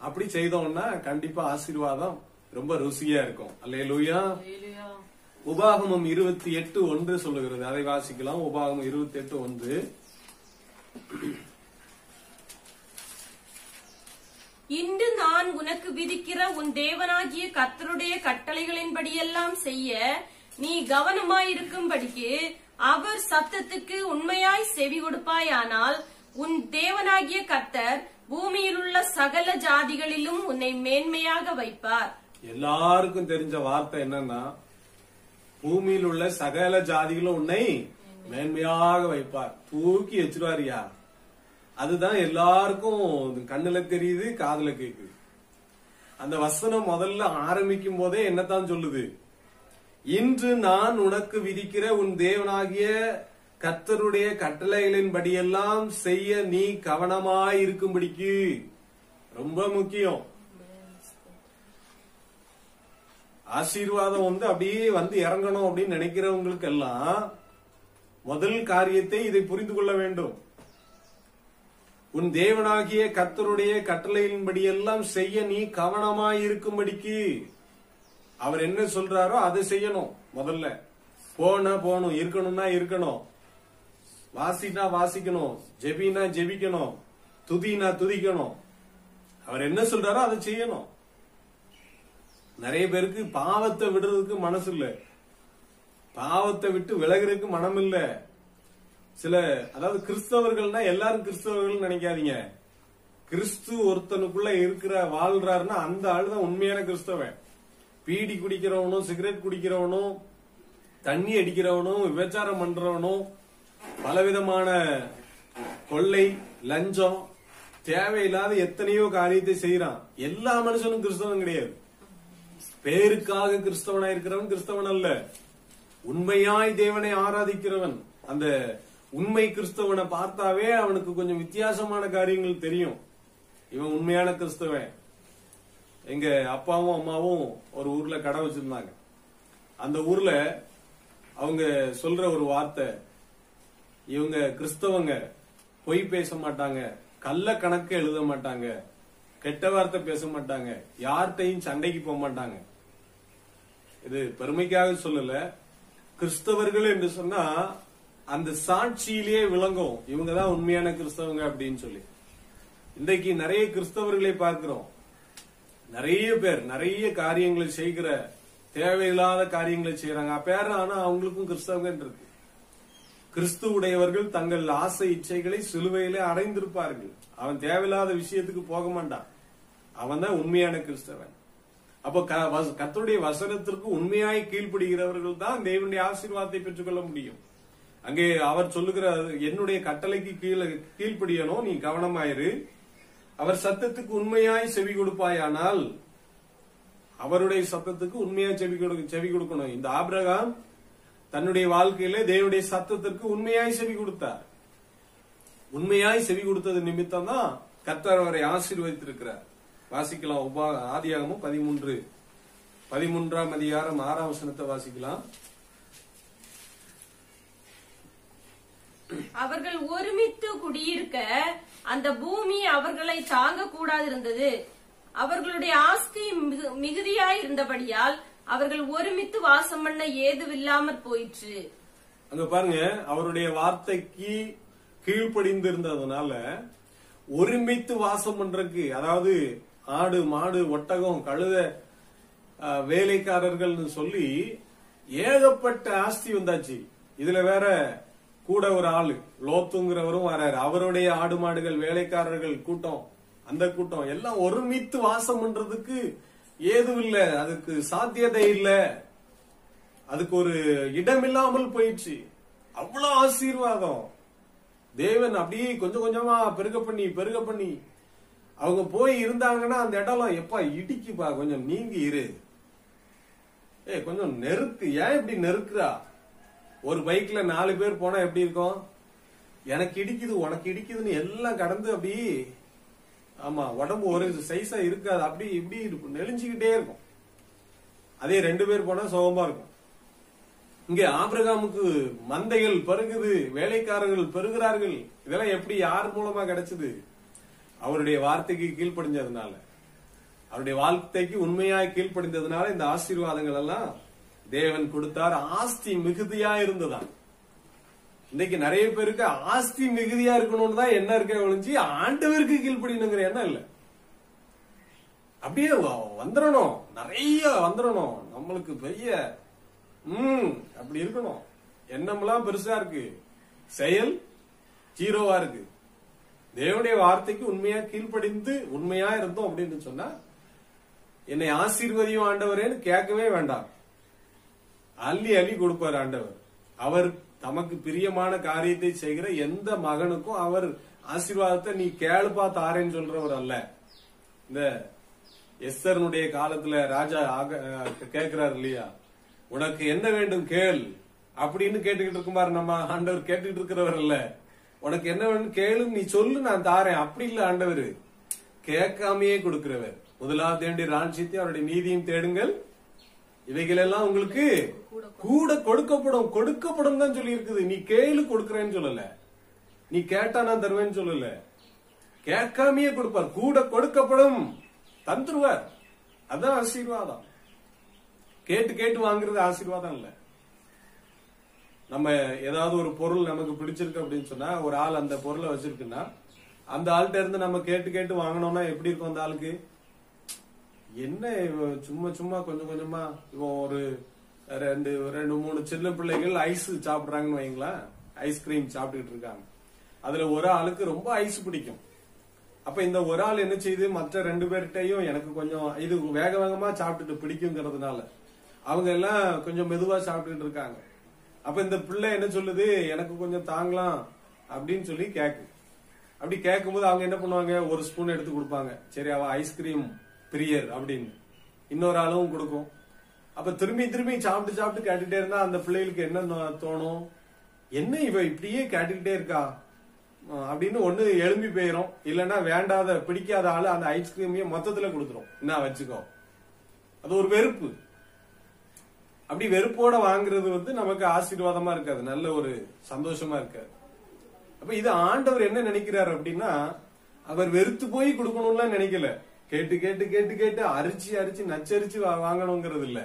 அப்படி செய்தோம்னா கண்டிப்பா ஆசீர்வாதம் ரொம்ப ருசியா இருக்கும். அல்லேலூயா. உபாகமம் 28:1 சொல்லுகிறது, அதை வாசிக்கலாம். உபாகமம் 28:1. இன்று நான் உனக்கு விதிக்கிற உன் தேவனாகிய கர்த்தருடைய கட்டளைகளின்படியெல்லாம் செய்ய நீ கவனமாயிருக்கும்படிக்கு அவர் சத்தத்துக்கு உண்மையாய் செவி கொடுப்பாயானால் உன் தேவனாகிய கர்த்தர் பூமியிலுள்ள சகல ஜாதிகளிலும் உன்னை மேன்மையாக வைப்பார். எல்லாருக்கும் தெரிஞ்ச வார்த்தை என்னன்னா, பூமியில் உள்ள சகல ஜாதிகளும் உன்னை மேன்மையாக வைப்பார். தூக்கி வச்சிருவாரியா. அதுதான் எல்லாருக்கும் கண்ணுல தெரியுது, காதுல கேக்குது. அந்த வசனம் முதல்ல ஆரம்பிக்கும் போதே என்னத்தான் சொல்லுது? இன்று நான் உனக்கு விதிக்கிற உன் தேவனாகிய கர்த்தருடைய கட்டளைகளின் படியெல்லாம் செய்ய நீ கவனமாய் இருக்கும்படிக்கு. ரொம்ப முக்கியம். ஆசீர்வாதம் அப்படியே இறங்கணும் அப்படின்னு நினைக்கிறவங்களுக்கு எல்லாம் முதல் காரியத்தை இதை புரிந்து கொள்ள வேண்டும். உன் தேவனாகிய கர்த்தருடைய கட்டளையின்படி எல்லாம் செய்ய நீ கவனமாய் இருக்கும்படிக்கு. அவர் என்ன சொல்றாரோ அதை செய்யணும். முதல்ல போகணும், இருக்கணும்னா இருக்கணும், வாசினா வாசிக்கணும், ஜெபினா ஜெபிக்கணும், துதினா துதிக்கணும். அவர் என்ன சொல்றாரோ அதை செய்யணும். நிறைய பேருக்கு பாவத்தை விடுறதுக்கு மனசு இல்ல, பாவத்தை விட்டு விலகிறதுக்கு மனம் இல்ல. அதாவது கிறிஸ்தவர்கள்னா எல்லாரும் கிறிஸ்தவர்கள் நினைக்காதீங்க. கிறிஸ்து ஒருத்தனுக்குள்ள வாழ்றாருன்னா அந்த ஆள் தான் உண்மையான கிறிஸ்தவன். பீடி குடிக்கிறவனும், சிகரெட் குடிக்கிறவனும், தண்ணி அடிக்கிறவனும், விபச்சாரம் பண்றவனும், பலவிதமான கொள்ளை, லஞ்சம், தேவையில்லாத எத்தனையோ காரியத்தை செய்யறான். எல்லா மனுஷனும் கிறிஸ்தவன் கிடையாது. பேருக்காக கிறிஸ்தவனா இருக்கிறவன் கிறிஸ்தவன் அல்ல. உண்மையாய் தேவனை ஆராதிக்கிறவன். அந்த உண்மை கிறிஸ்தவனை பார்த்தாவே அவனுக்கு கொஞ்சம் வித்தியாசமான காரியங்கள் தெரியும். இவன் உண்மையான கிறிஸ்தவன். எங்க அப்பாவும் அம்மாவும் ஒரு ஊர்ல கடை வச்சிருந்தாங்க. அந்த ஊர்ல அவங்க சொல்ற ஒரு வார்த்தை, இவங்க கிறிஸ்தவங்க, பொய் பேச மாட்டாங்க, கள்ள கணக்கு எழுத மாட்டாங்க, கெட்ட வார்த்தை பேச மாட்டாங்க, யார்கிட்டையும் சண்டைக்கு போக மாட்டாங்க. இது பெருமைக்காக சொல்லல. கிறிஸ்தவர்கள் என்று சொன்னா அந்த சாட்சியிலேயே விளங்கும் இவங்கதான் உண்மையான கிறிஸ்தவங்க அப்படின்னு சொல்லி. இன்றைக்கு நிறைய கிறிஸ்தவர்களை பார்க்கிறோம். நிறைய பேர் நிறைய காரியங்களை செய்கிற, தேவையில்லாத காரியங்களை செய்யறாங்க. அப்ப ஆனா அவங்களுக்கும் கிறிஸ்தவங்க இருக்கு. கிறிஸ்து உடையவர்கள் தங்கள் ஆசை இச்சைகளை சிலுவையிலே அடைந்திருப்பார்கள். அவன் தேவையில்லாத விஷயத்துக்கு போக மாட்டான். அவன் தான் உண்மையான கிறிஸ்தவன். அப்ப கர்த்தருடைய வசனத்திற்கு உண்மையாய் கீழ்ப்படுகிறவர்கள் தான் தேவனுடைய ஆசீர்வாதத்தை பெற்றுக்கொள்ள முடியும். அங்கே அவர் சொல்லுகிற என்னுடைய கட்டளைக்கு கீழ்ப்படியணும், நீ கவனமாயிரு, அவர் சத்தத்துக்கு உண்மையாய் செவி கொடுப்பாயானால், அவருடைய சத்தத்துக்கு உண்மையாய் செவி கொடுக்கணும். இந்த ஆபிரகாம் தன்னுடைய வாழ்க்கையில தேவனுடைய சத்தத்திற்கு உண்மையாய் செவி கொடுத்தார். உண்மையாய் செவி கொடுத்தது நிமித்தம் தான் கர்த்தர் அவரை ஆசீர்வதித்திருக்கிறார். வாசிக்கலாம். ஆதியாகமம் 13ஆம் அதிகாரம் 6ஆம் வசனத்தை வாசிக்கலாம். அவர்கள் ஒருமித்து குடியிருக்க அந்த பூமி அவர்களை தாங்க கூடாதிருந்தது. அவர்களுடைய ஆஸ்தி மிகுதியாய் இருந்தபடியால் அவர்கள் ஒருமித்து வாசம் பண்ண ஏதுவில்லாமற் போயிற்று. அங்க பாருங்க, அவருடைய வார்த்தைக்கு கீழ்ப்படிந்து இருந்ததுனால ஒருமித்து வாசம் பண்றதுக்கு, அதாவது ஆடு, மாடு, ஒட்டகம், கழுத, வேலைக்காரர்கள் சொல்லி ஏகப்பட்ட ஆஸ்தி வந்தாச்சு. இதுல வேற கூட ஒரு ஆளு லோத்துங்கிறவரும் வராரு. அவருடைய ஆடு மாடுகள், வேலைக்காரர்கள் கூட்டம், அந்த கூட்டம் எல்லாம் ஒருமித்து வாசம் பண்றதுக்கு ஏதும் இல்ல. அதுக்கு சாத்தியதை இல்ல. அதுக்கு ஒரு இடம் இல்லாமல் போயிடுச்சு. அவ்வளவு ஆசீர்வாதம். தேவன் அப்படியே கொஞ்சம் கொஞ்சமா பெருக பண்ணி அவங்க போய் இருந்தாங்கன்னா அந்த இடம்லாம் எப்பா இடிக்குப்பா, கொஞ்சம் நீங்கி இரு, கொஞ்சம் நெருக்கு, ஏன் இப்படி நெருக்குறா? ஒரு பைக்ல 4 பேர் போனா எப்படி இருக்கும்? எனக்கு இடிக்குது, உனக்கு இடிக்குதுன்னு எல்லாம் கடந்து அப்படி, ஆமா, உடம்பு ஒரு சைஸா இருக்காது, அப்படி இப்படி இருக்கும், நெளிஞ்சுக்கிட்டே இருக்கும். அதே 2 பேர் போனா சுகமா இருக்கும். இங்க ஆபிரகாமுக்கு மந்தைகள் பெருகுது, வேலைக்காரர்கள் பெருகிறார்கள். இதெல்லாம் எப்படி, யார் மூலமா கிடைச்சது? அவருடைய வார்த்தைக்கு கீழ்ப்படிஞ்சதுனால, அவருடைய வார்த்தைக்கு உண்மையாய் கீழ்ப்படிந்ததுனால இந்த ஆசீர்வாதங்கள் எல்லாம் தேவன் கொடுத்தார். ஆஸ்தி மிகுதியா இருந்ததான். இன்னைக்கு நிறைய பேருக்கு ஆஸ்தி மிகுதியா இருக்கணும்னு தான் என்ன இருக்க ஒழிஞ்சு ஆண்டவருக்கு கீழ்ப்படினுங்கிற எண்ணம் இல்ல. அப்படியே வந்துடணும், நிறைய வந்துடணும், நம்மளுக்கு பெரிய அப்படி இருக்கணும். எண்ணம்லாம் பெருசா இருக்கு, செயல் ஜீரோவா இருக்கு. தேவனுடைய வார்த்தைக்கு உண்மையா கீழ்ப்படிந்து உண்மையா இருந்தோம் அப்படின்னு சொன்னா என்னை ஆசீர்வதியும் ஆண்டவரேன்னு கேட்கவே வேண்டாம். அள்ளி அள்ளி கொடுப்பார் ஆண்டவர். அவர் தமக்கு பிரியமான காரியத்தை செய்கிற எந்த மகனுக்கும் அவர் ஆசீர்வாதத்தை நீ கேளுப்பா தாரேன்னு சொல்றவர் அல்ல. இந்த எஸ்தர்னுடைய காலத்துல ராஜா கேட்கிறார் இல்லையா, உனக்கு என்ன வேண்டும் கேள் அப்படின்னு கேட்டுக்கிட்டு இருக்குமாரு. நம்ம ஆண்டவர் கேட்டுக்கிட்டு இருக்கிறவர் அல்ல. உனக்கு என்ன வேணும் கேளு, நீ சொல்லு, நான் தாரேன். அப்படி இல்ல ஆண்டவர், கேட்காமையே கொடுக்கிறவர். முதலாவது தேண்டிய ராஜ்யத்தையும் அவருடைய நீதியும் தேடுங்கள், இவைகள் எல்லாம் உங்களுக்கு கூட கொடுக்கப்படும். கொடுக்கப்படும் தான் சொல்லி இருக்குது. நீ கேளு கொடுக்கறேன்னு சொல்லல, நீ கேட்டா நான் தருவேன்னு சொல்லல. கேட்காமையே கொடுப்பார், கூட கொடுக்கப்படும், தந்துருவார். அதான் ஆசீர்வாதம். கேட்டு கேட்டு வாங்குறது ஆசீர்வாதம் இல்ல. நம்ம ஏதாவது ஒரு பொருள் நமக்கு பிடிச்சிருக்கு அப்படின்னு சொன்னா, ஒரு ஆள் அந்த பொருளை வச்சிருக்குன்னா அந்த ஆள்கிட்ட இருந்து நம்ம கேட்டு கேட்டு வாங்கினோம்னா எப்படி இருக்கும் அந்த ஆளுக்கு? என்ன சும்மா சும்மா கொஞ்சம் கொஞ்சமா இவன் ஒரு ரெண்டு மூணு சின்ன பிள்ளைகள் ஐஸ் சாப்பிடுறாங்கன்னு வைங்களா, ஐஸ்கிரீம் சாப்பிட்டுட்டு இருக்காங்க. அதுல ஒரு ஆளுக்கு ரொம்ப ஐஸ் பிடிக்கும். அப்ப இந்த ஒரு ஆள் என்ன செய்யுது, மற்ற 2 பேர்கிட்டையும் எனக்கு கொஞ்சம் இது வேக வேகமா சாப்பிட்டுட்டு பிடிக்குங்கிறதுனால அவங்க எல்லாம் கொஞ்சம் மெதுவா சாப்பிட்டுட்டு இருக்காங்க. அப்ப இந்த பிள்ளை என்ன சொல்லுது, எனக்கு கொஞ்சம் தாங்கலாம் அப்படின்னு சொல்லி கேக்கு. அப்படி கேட்கும் போது அவங்க என்ன பண்ணுவாங்க, ஒரு ஸ்பூன் எடுத்து கொடுப்பாங்க. சரி, அவ ஐஸ்கிரீம் பிரியர் அப்படின்னு இன்னொரு ஆளும் கொடுக்கும். அப்ப திரும்பி திரும்பி சாப்பிட்டு சாப்பிட்டு கேட்டுட்டே இருந்தா அந்த பிள்ளைகளுக்கு என்ன தோணும், என்ன இவ இப்படியே கேட்டுக்கிட்டே இருக்கா அப்படின்னு ஒண்ணு எழும்பி போயிரும். இல்லன்னா வேண்டாத பிடிக்காத ஆளு அந்த ஐஸ்கிரீமையே மொத்தத்துல கொடுத்துரும், என்ன வச்சுக்கோ. அது ஒரு வெறுப்பு. அப்படி வெறுப்போட வாங்குறது நமக்கு ஆசீர்வாதமா இருக்காது, நல்ல ஒரு சந்தோஷமா இருக்காது. அப்ப இது ஆண்டவர் என்ன நினைக்கிறார் அப்படின்னா, அவர் வெறுத்து போய் கொடுக்கணும்லாம் நினைக்கல. கேட்டு கேட்டு கேட்டு கேட்டு அரிச்சு அரிச்சு நச்சரிச்சு வாங்கணுங்கிறது இல்ல.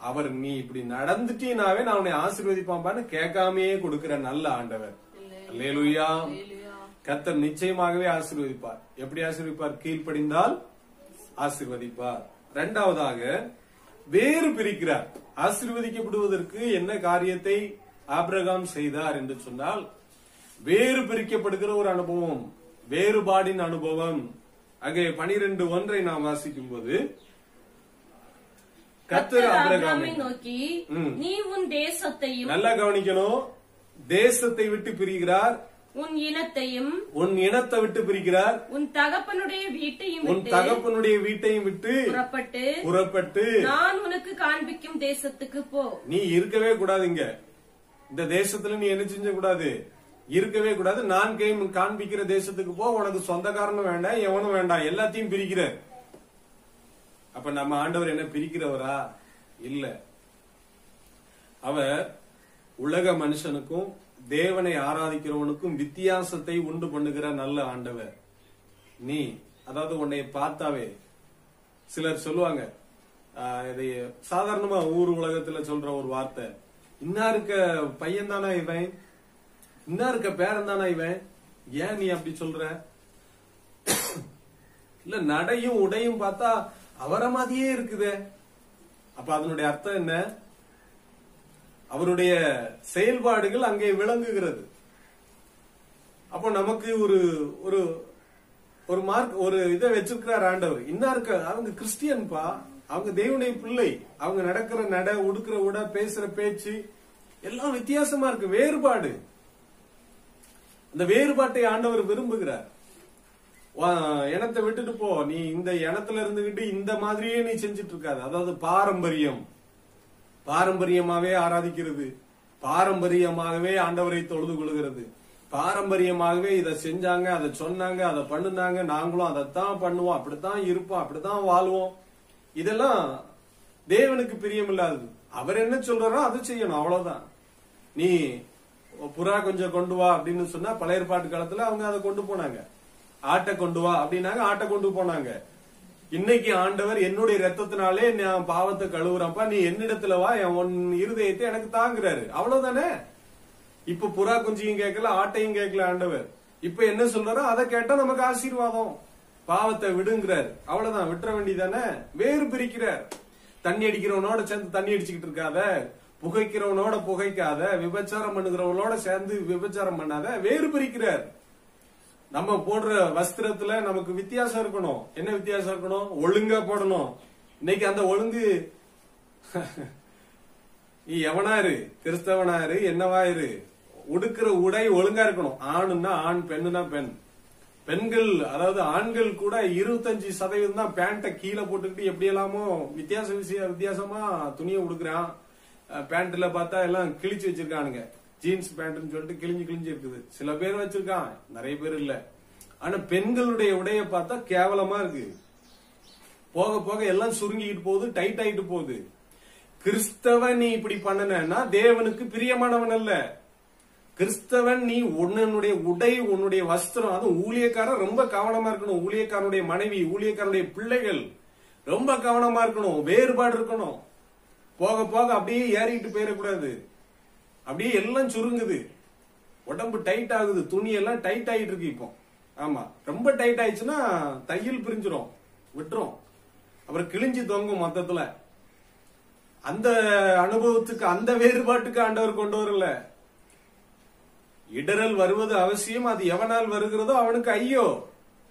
அவர் நீ இப்படி நடந்துட்டீனாவே நான் உன்னை ஆசீர்வதிப்பான்னு கேட்காமையே கொடுக்கிற நல்ல ஆண்டவர். அல்லேலூயா. கர்த்தர் நிச்சயமாகவே ஆசீர்வதிப்பார். எப்படி ஆசீர்வதிப்பார்? கீழ்ப்படிந்தால் ஆசீர்வதிப்பார். இரண்டாவதாக வேறு பிரிக்கிறார். ஆசீர்வதிக்கப்படுவதற்கு என்ன காரியத்தை ஆபிரகாம் செய்தார் என்று சொன்னால், வேறு பிரிக்கப்படுகிற ஒரு அனுபவம், வேறுபாடின் அனுபவம். அங்கே 12:1 நாம் வாசிக்கும் போது, கர்த்தர் ஆபிரகாமை நோக்கி நீ உன் தேசத்தையும், நல்லா கவனிக்கணும், தேசத்தை விட்டு பிரிகிறார், உன் இனத்தை விட்டு பிரிக்கிறார், உன் தகப்பனுடைய வீட்டையும் விட்டு புறப்பட்டு நான் உனக்கு காண்பிக்கும் தேசத்துக்கு போ. நீ இருக்கவே கூடாது, இங்க இந்த தேசத்துல நீ என்ன செஞ்ச கூடாது, இருக்கவே கூடாது. நான் காண்பிக்கிற தேசத்துக்கு போ. உனக்கு சொந்தக்காரனும் வேண்டாம், எவனும் வேண்டாம், எல்லாத்தையும் பிரிக்கிறார். அப்ப நம்ம ஆண்டவர் என்ன பிரிக்கிறவரா? இல்ல. அவர் உலக மனுஷனுக்கும் தேவனை ஆராதிக்கிறவனுக்கும் வித்தியாசத்தை உண்டு பண்ணுகிற நல்ல ஆண்டவர். நீ அதாவது உன்னை பார்த்தாவே சிலர் சொல்லுவாங்க, இதை சாதாரணமா ஊர் உலகத்துல சொல்ற ஒரு வார்த்தை, இன்னா இருக்க பையன் தானா இவன், இன்னா இருக்க பேரன் தானா இவன், ஏன் நீ அப்படி சொல்ற? இல்ல, நடையும் உடையும் பார்த்தா அவரை மாதிரியே இருக்குதே. அப்ப அதனுடைய அர்த்தம் என்ன? அவருடைய செயல்பாடுகள் அங்கே விளங்குகிறது. அப்போ நமக்கு ஒரு ஒரு ஒரு மார்க், ஒரு இதை வச்சிருக்கிறார் ஆண்டவர். இன்னா இருக்க அவங்க கிறிஸ்டியன்பா, அவங்க தேவனுடைய பிள்ளை, அவங்க நடக்கிற நட, உடுக்கிற உட, பேசுற பேச்சு எல்லாம் வித்தியாசமா இருக்கு, வேறுபாடு. அந்த வேறுபாட்டை ஆண்டவர் விரும்புகிறார். இனத்தை விட்டுட்டு போ, நீ இந்த இனத்துல இருந்துகிட்டு இந்த மாதிரியே நீ செஞ்சிட்டு இருக்காது. அதாவது பாரம்பரியமாவே ஆராதிக்கிறது, பாரம்பரியமாகவே ஆண்டவரை தொழுது கொள்கிறது, பாரம்பரியமாகவே இதை செஞ்சாங்க, அதை சொன்னாங்க, அதை பண்ணுனாங்க, நாங்களும் அதைத்தான் பண்ணுவோம், அப்படித்தான் இருப்போம், அப்படித்தான் வாழ்வோம். இதெல்லாம் தேவனுக்கு பிரியமில்லாதது. அவர் என்ன சொல்றாரோ அதை செய்யணும், அவ்வளவுதான். நீ புறா கொஞ்சம் கொண்டு வா அப்படின்னு சொன்னா பழைய ஏற்பாட்டு காலத்துல அவங்க அதை கொண்டு போனாங்க. ஆட்டை கொண்டு வா அப்படின்னாங்க, ஆட்டை கொண்டு போனாங்க. இன்னைக்கு ஆண்டவர் என்னுடைய ரத்தத்தினாலே நான் பாவத்தை கழுவுறப்பா, நீ என்னிடத்துல வா, உன் இருதயத்தை எனக்கு தாங்குறாரு, அவ்வளவுதானே. இப்ப புறா குஞ்சியும் கேட்கல, ஆட்டையும் கேட்கல ஆண்டவர். இப்ப என்ன சொல்றாரோ அதை கேட்டா நமக்கு ஆசீர்வாதம். பாவத்தை விடுங்கிறார், அவ்வளவுதான், விட்டுற வேண்டியதானே. வேறு பிரிக்கிறார். தண்ணி அடிக்கிறவனோட சேர்ந்து தண்ணி அடிச்சுக்கிட்டு இருக்காத, புகைக்கிறவனோட புகைக்காத, விபச்சாரம் பண்ணுகிறவனோட சேர்ந்து விபச்சாரம் பண்ணாத, வேறு பிரிக்கிறார். நம்ம போடுற வஸ்திரத்துல நமக்கு வித்தியாசம் இருக்கணும். என்ன வித்தியாசம் இருக்கணும்? ஒழுங்கா போடணும். இன்னைக்கு அந்த ஒழுங்கு நீ எவனாரு, கிறிஸ்தவனாரு, என்னவாயிரு, உடுக்கிற உடை ஒழுங்கா இருக்கணும். ஆணுன்னா ஆண், பெண்ணுனா பெண். பெண்கள், அதாவது ஆண்கள் கூட 25% தான் பேண்ட கீழே போட்டுக்கிட்டு எப்படி எல்லாமோ வித்தியாசமா துணியை உடுக்குறான். பேண்ட்ல பார்த்தா எல்லாம் கிழிச்சு வச்சிருக்கானுங்க. ஜீன்ஸ் பேண்ட்னு சொல்லிட்டு கிழிஞ்சு இருக்குது. சில பேர் வச்சிருக்கான், நிறைய பேர் இல்ல. ஆனா பெண்களுடைய உடைய பார்த்தா கேவலமா இருக்கு. போக போக எல்லாம் சுருங்கிட்டு போகுது, டைட் ஆயிட்டு போகுது. கிறிஸ்தவன் நீ இப்படி பண்ணனா தேவனுக்கு பிரியமானவன் அல்ல. கிறிஸ்தவன் நீ உன்னுடைய உடை, உன்னுடைய வஸ்திரம், அதுவும் ஊழியக்காரன் ரொம்ப கவனமா இருக்கணும். ஊழியக்காரனுடைய மனைவி, ஊழியக்காரனுடைய பிள்ளைகள் ரொம்ப கவனமா இருக்கணும். வேறுபாடு இருக்கணும். போக போக அப்படியே ஏறிட்டு போயிடக்கூடாது. அப்படியே எல்லாம் சுருங்குது, உடம்பு டைட் ஆகுது, துணி எல்லாம் டைட் ஆயிட்டு இருக்கு இப்போ. ஆமா, ரொம்ப டைட் ஆயிடுச்சுன்னா தையல் பிரிஞ்சிரும், விட்டுரும், அப்புறம் கிழிஞ்சு தொங்கும் மொத்தத்துல. அந்த அனுபவத்துக்கு, அந்த வேறுபாட்டுக்கு ஆண்டவர் கொண்டு வரல. இடரல் வருவது அவசியம். அது எவனால் வருகிறதோ அவனுக்கு ஐயோ.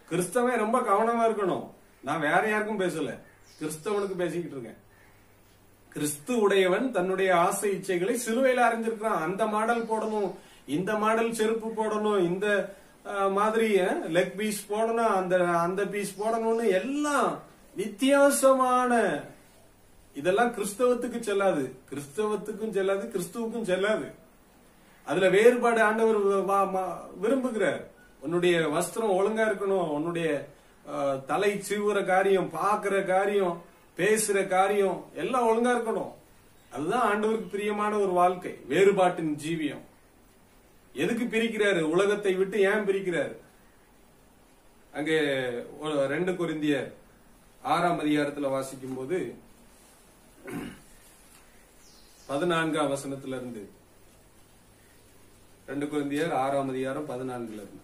கிறிஸ்தவன் ரொம்ப கவனமா இருக்கணும். நான் வேற யாருக்கும் பேசல, கிறிஸ்தவனுக்கு பேசிக்கிட்டு இருக்கேன். கிறிஸ்து உடையவன் தன்னுடைய ஆசை இச்சைகளை சிலுவையில அரைஞ்சிருக்கிறான். அந்த மாடல் போடணும், இந்த மாடல் செருப்பு போடணும், இந்த மாதிரி லெக் பீஸ் போடணும், அந்த பீஸ் போடணும்னு எல்லாம் வித்தியாசமான, இதெல்லாம் கிறிஸ்தவத்துக்கு செல்லாது, கிறிஸ்தவத்துக்கும் செல்லாது, கிறிஸ்துவுக்கும் செல்லாது. அதுல வேறுபாடு ஆண்டவர் விரும்புகிறார். உன்னுடைய வஸ்திரம் ஒழுங்கா இருக்கணும், உன்னுடைய தலை சீவுற காரியம், பாக்குற காரியம், பேசுற காரியம் எல்லாம் ஒழுங்கா இருக்கணும். அதுதான் ஆண்டவருக்கு பிரியமான ஒரு வாழ்க்கை, வேறுபாட்டின் ஜீவியம். எதுக்கு பிரிக்கிறாரு? உலகத்தை விட்டு ஏன் பிரிக்கிறாரு? அங்கே 2 கொரிந்தியர் 6ஆம் அதிகாரத்துல வாசிக்கும் போது 14ஆம் வசனத்துல இருந்து, 2 கொரிந்தியர் 6ஆம் அதிகாரம் 14ல இருந்து,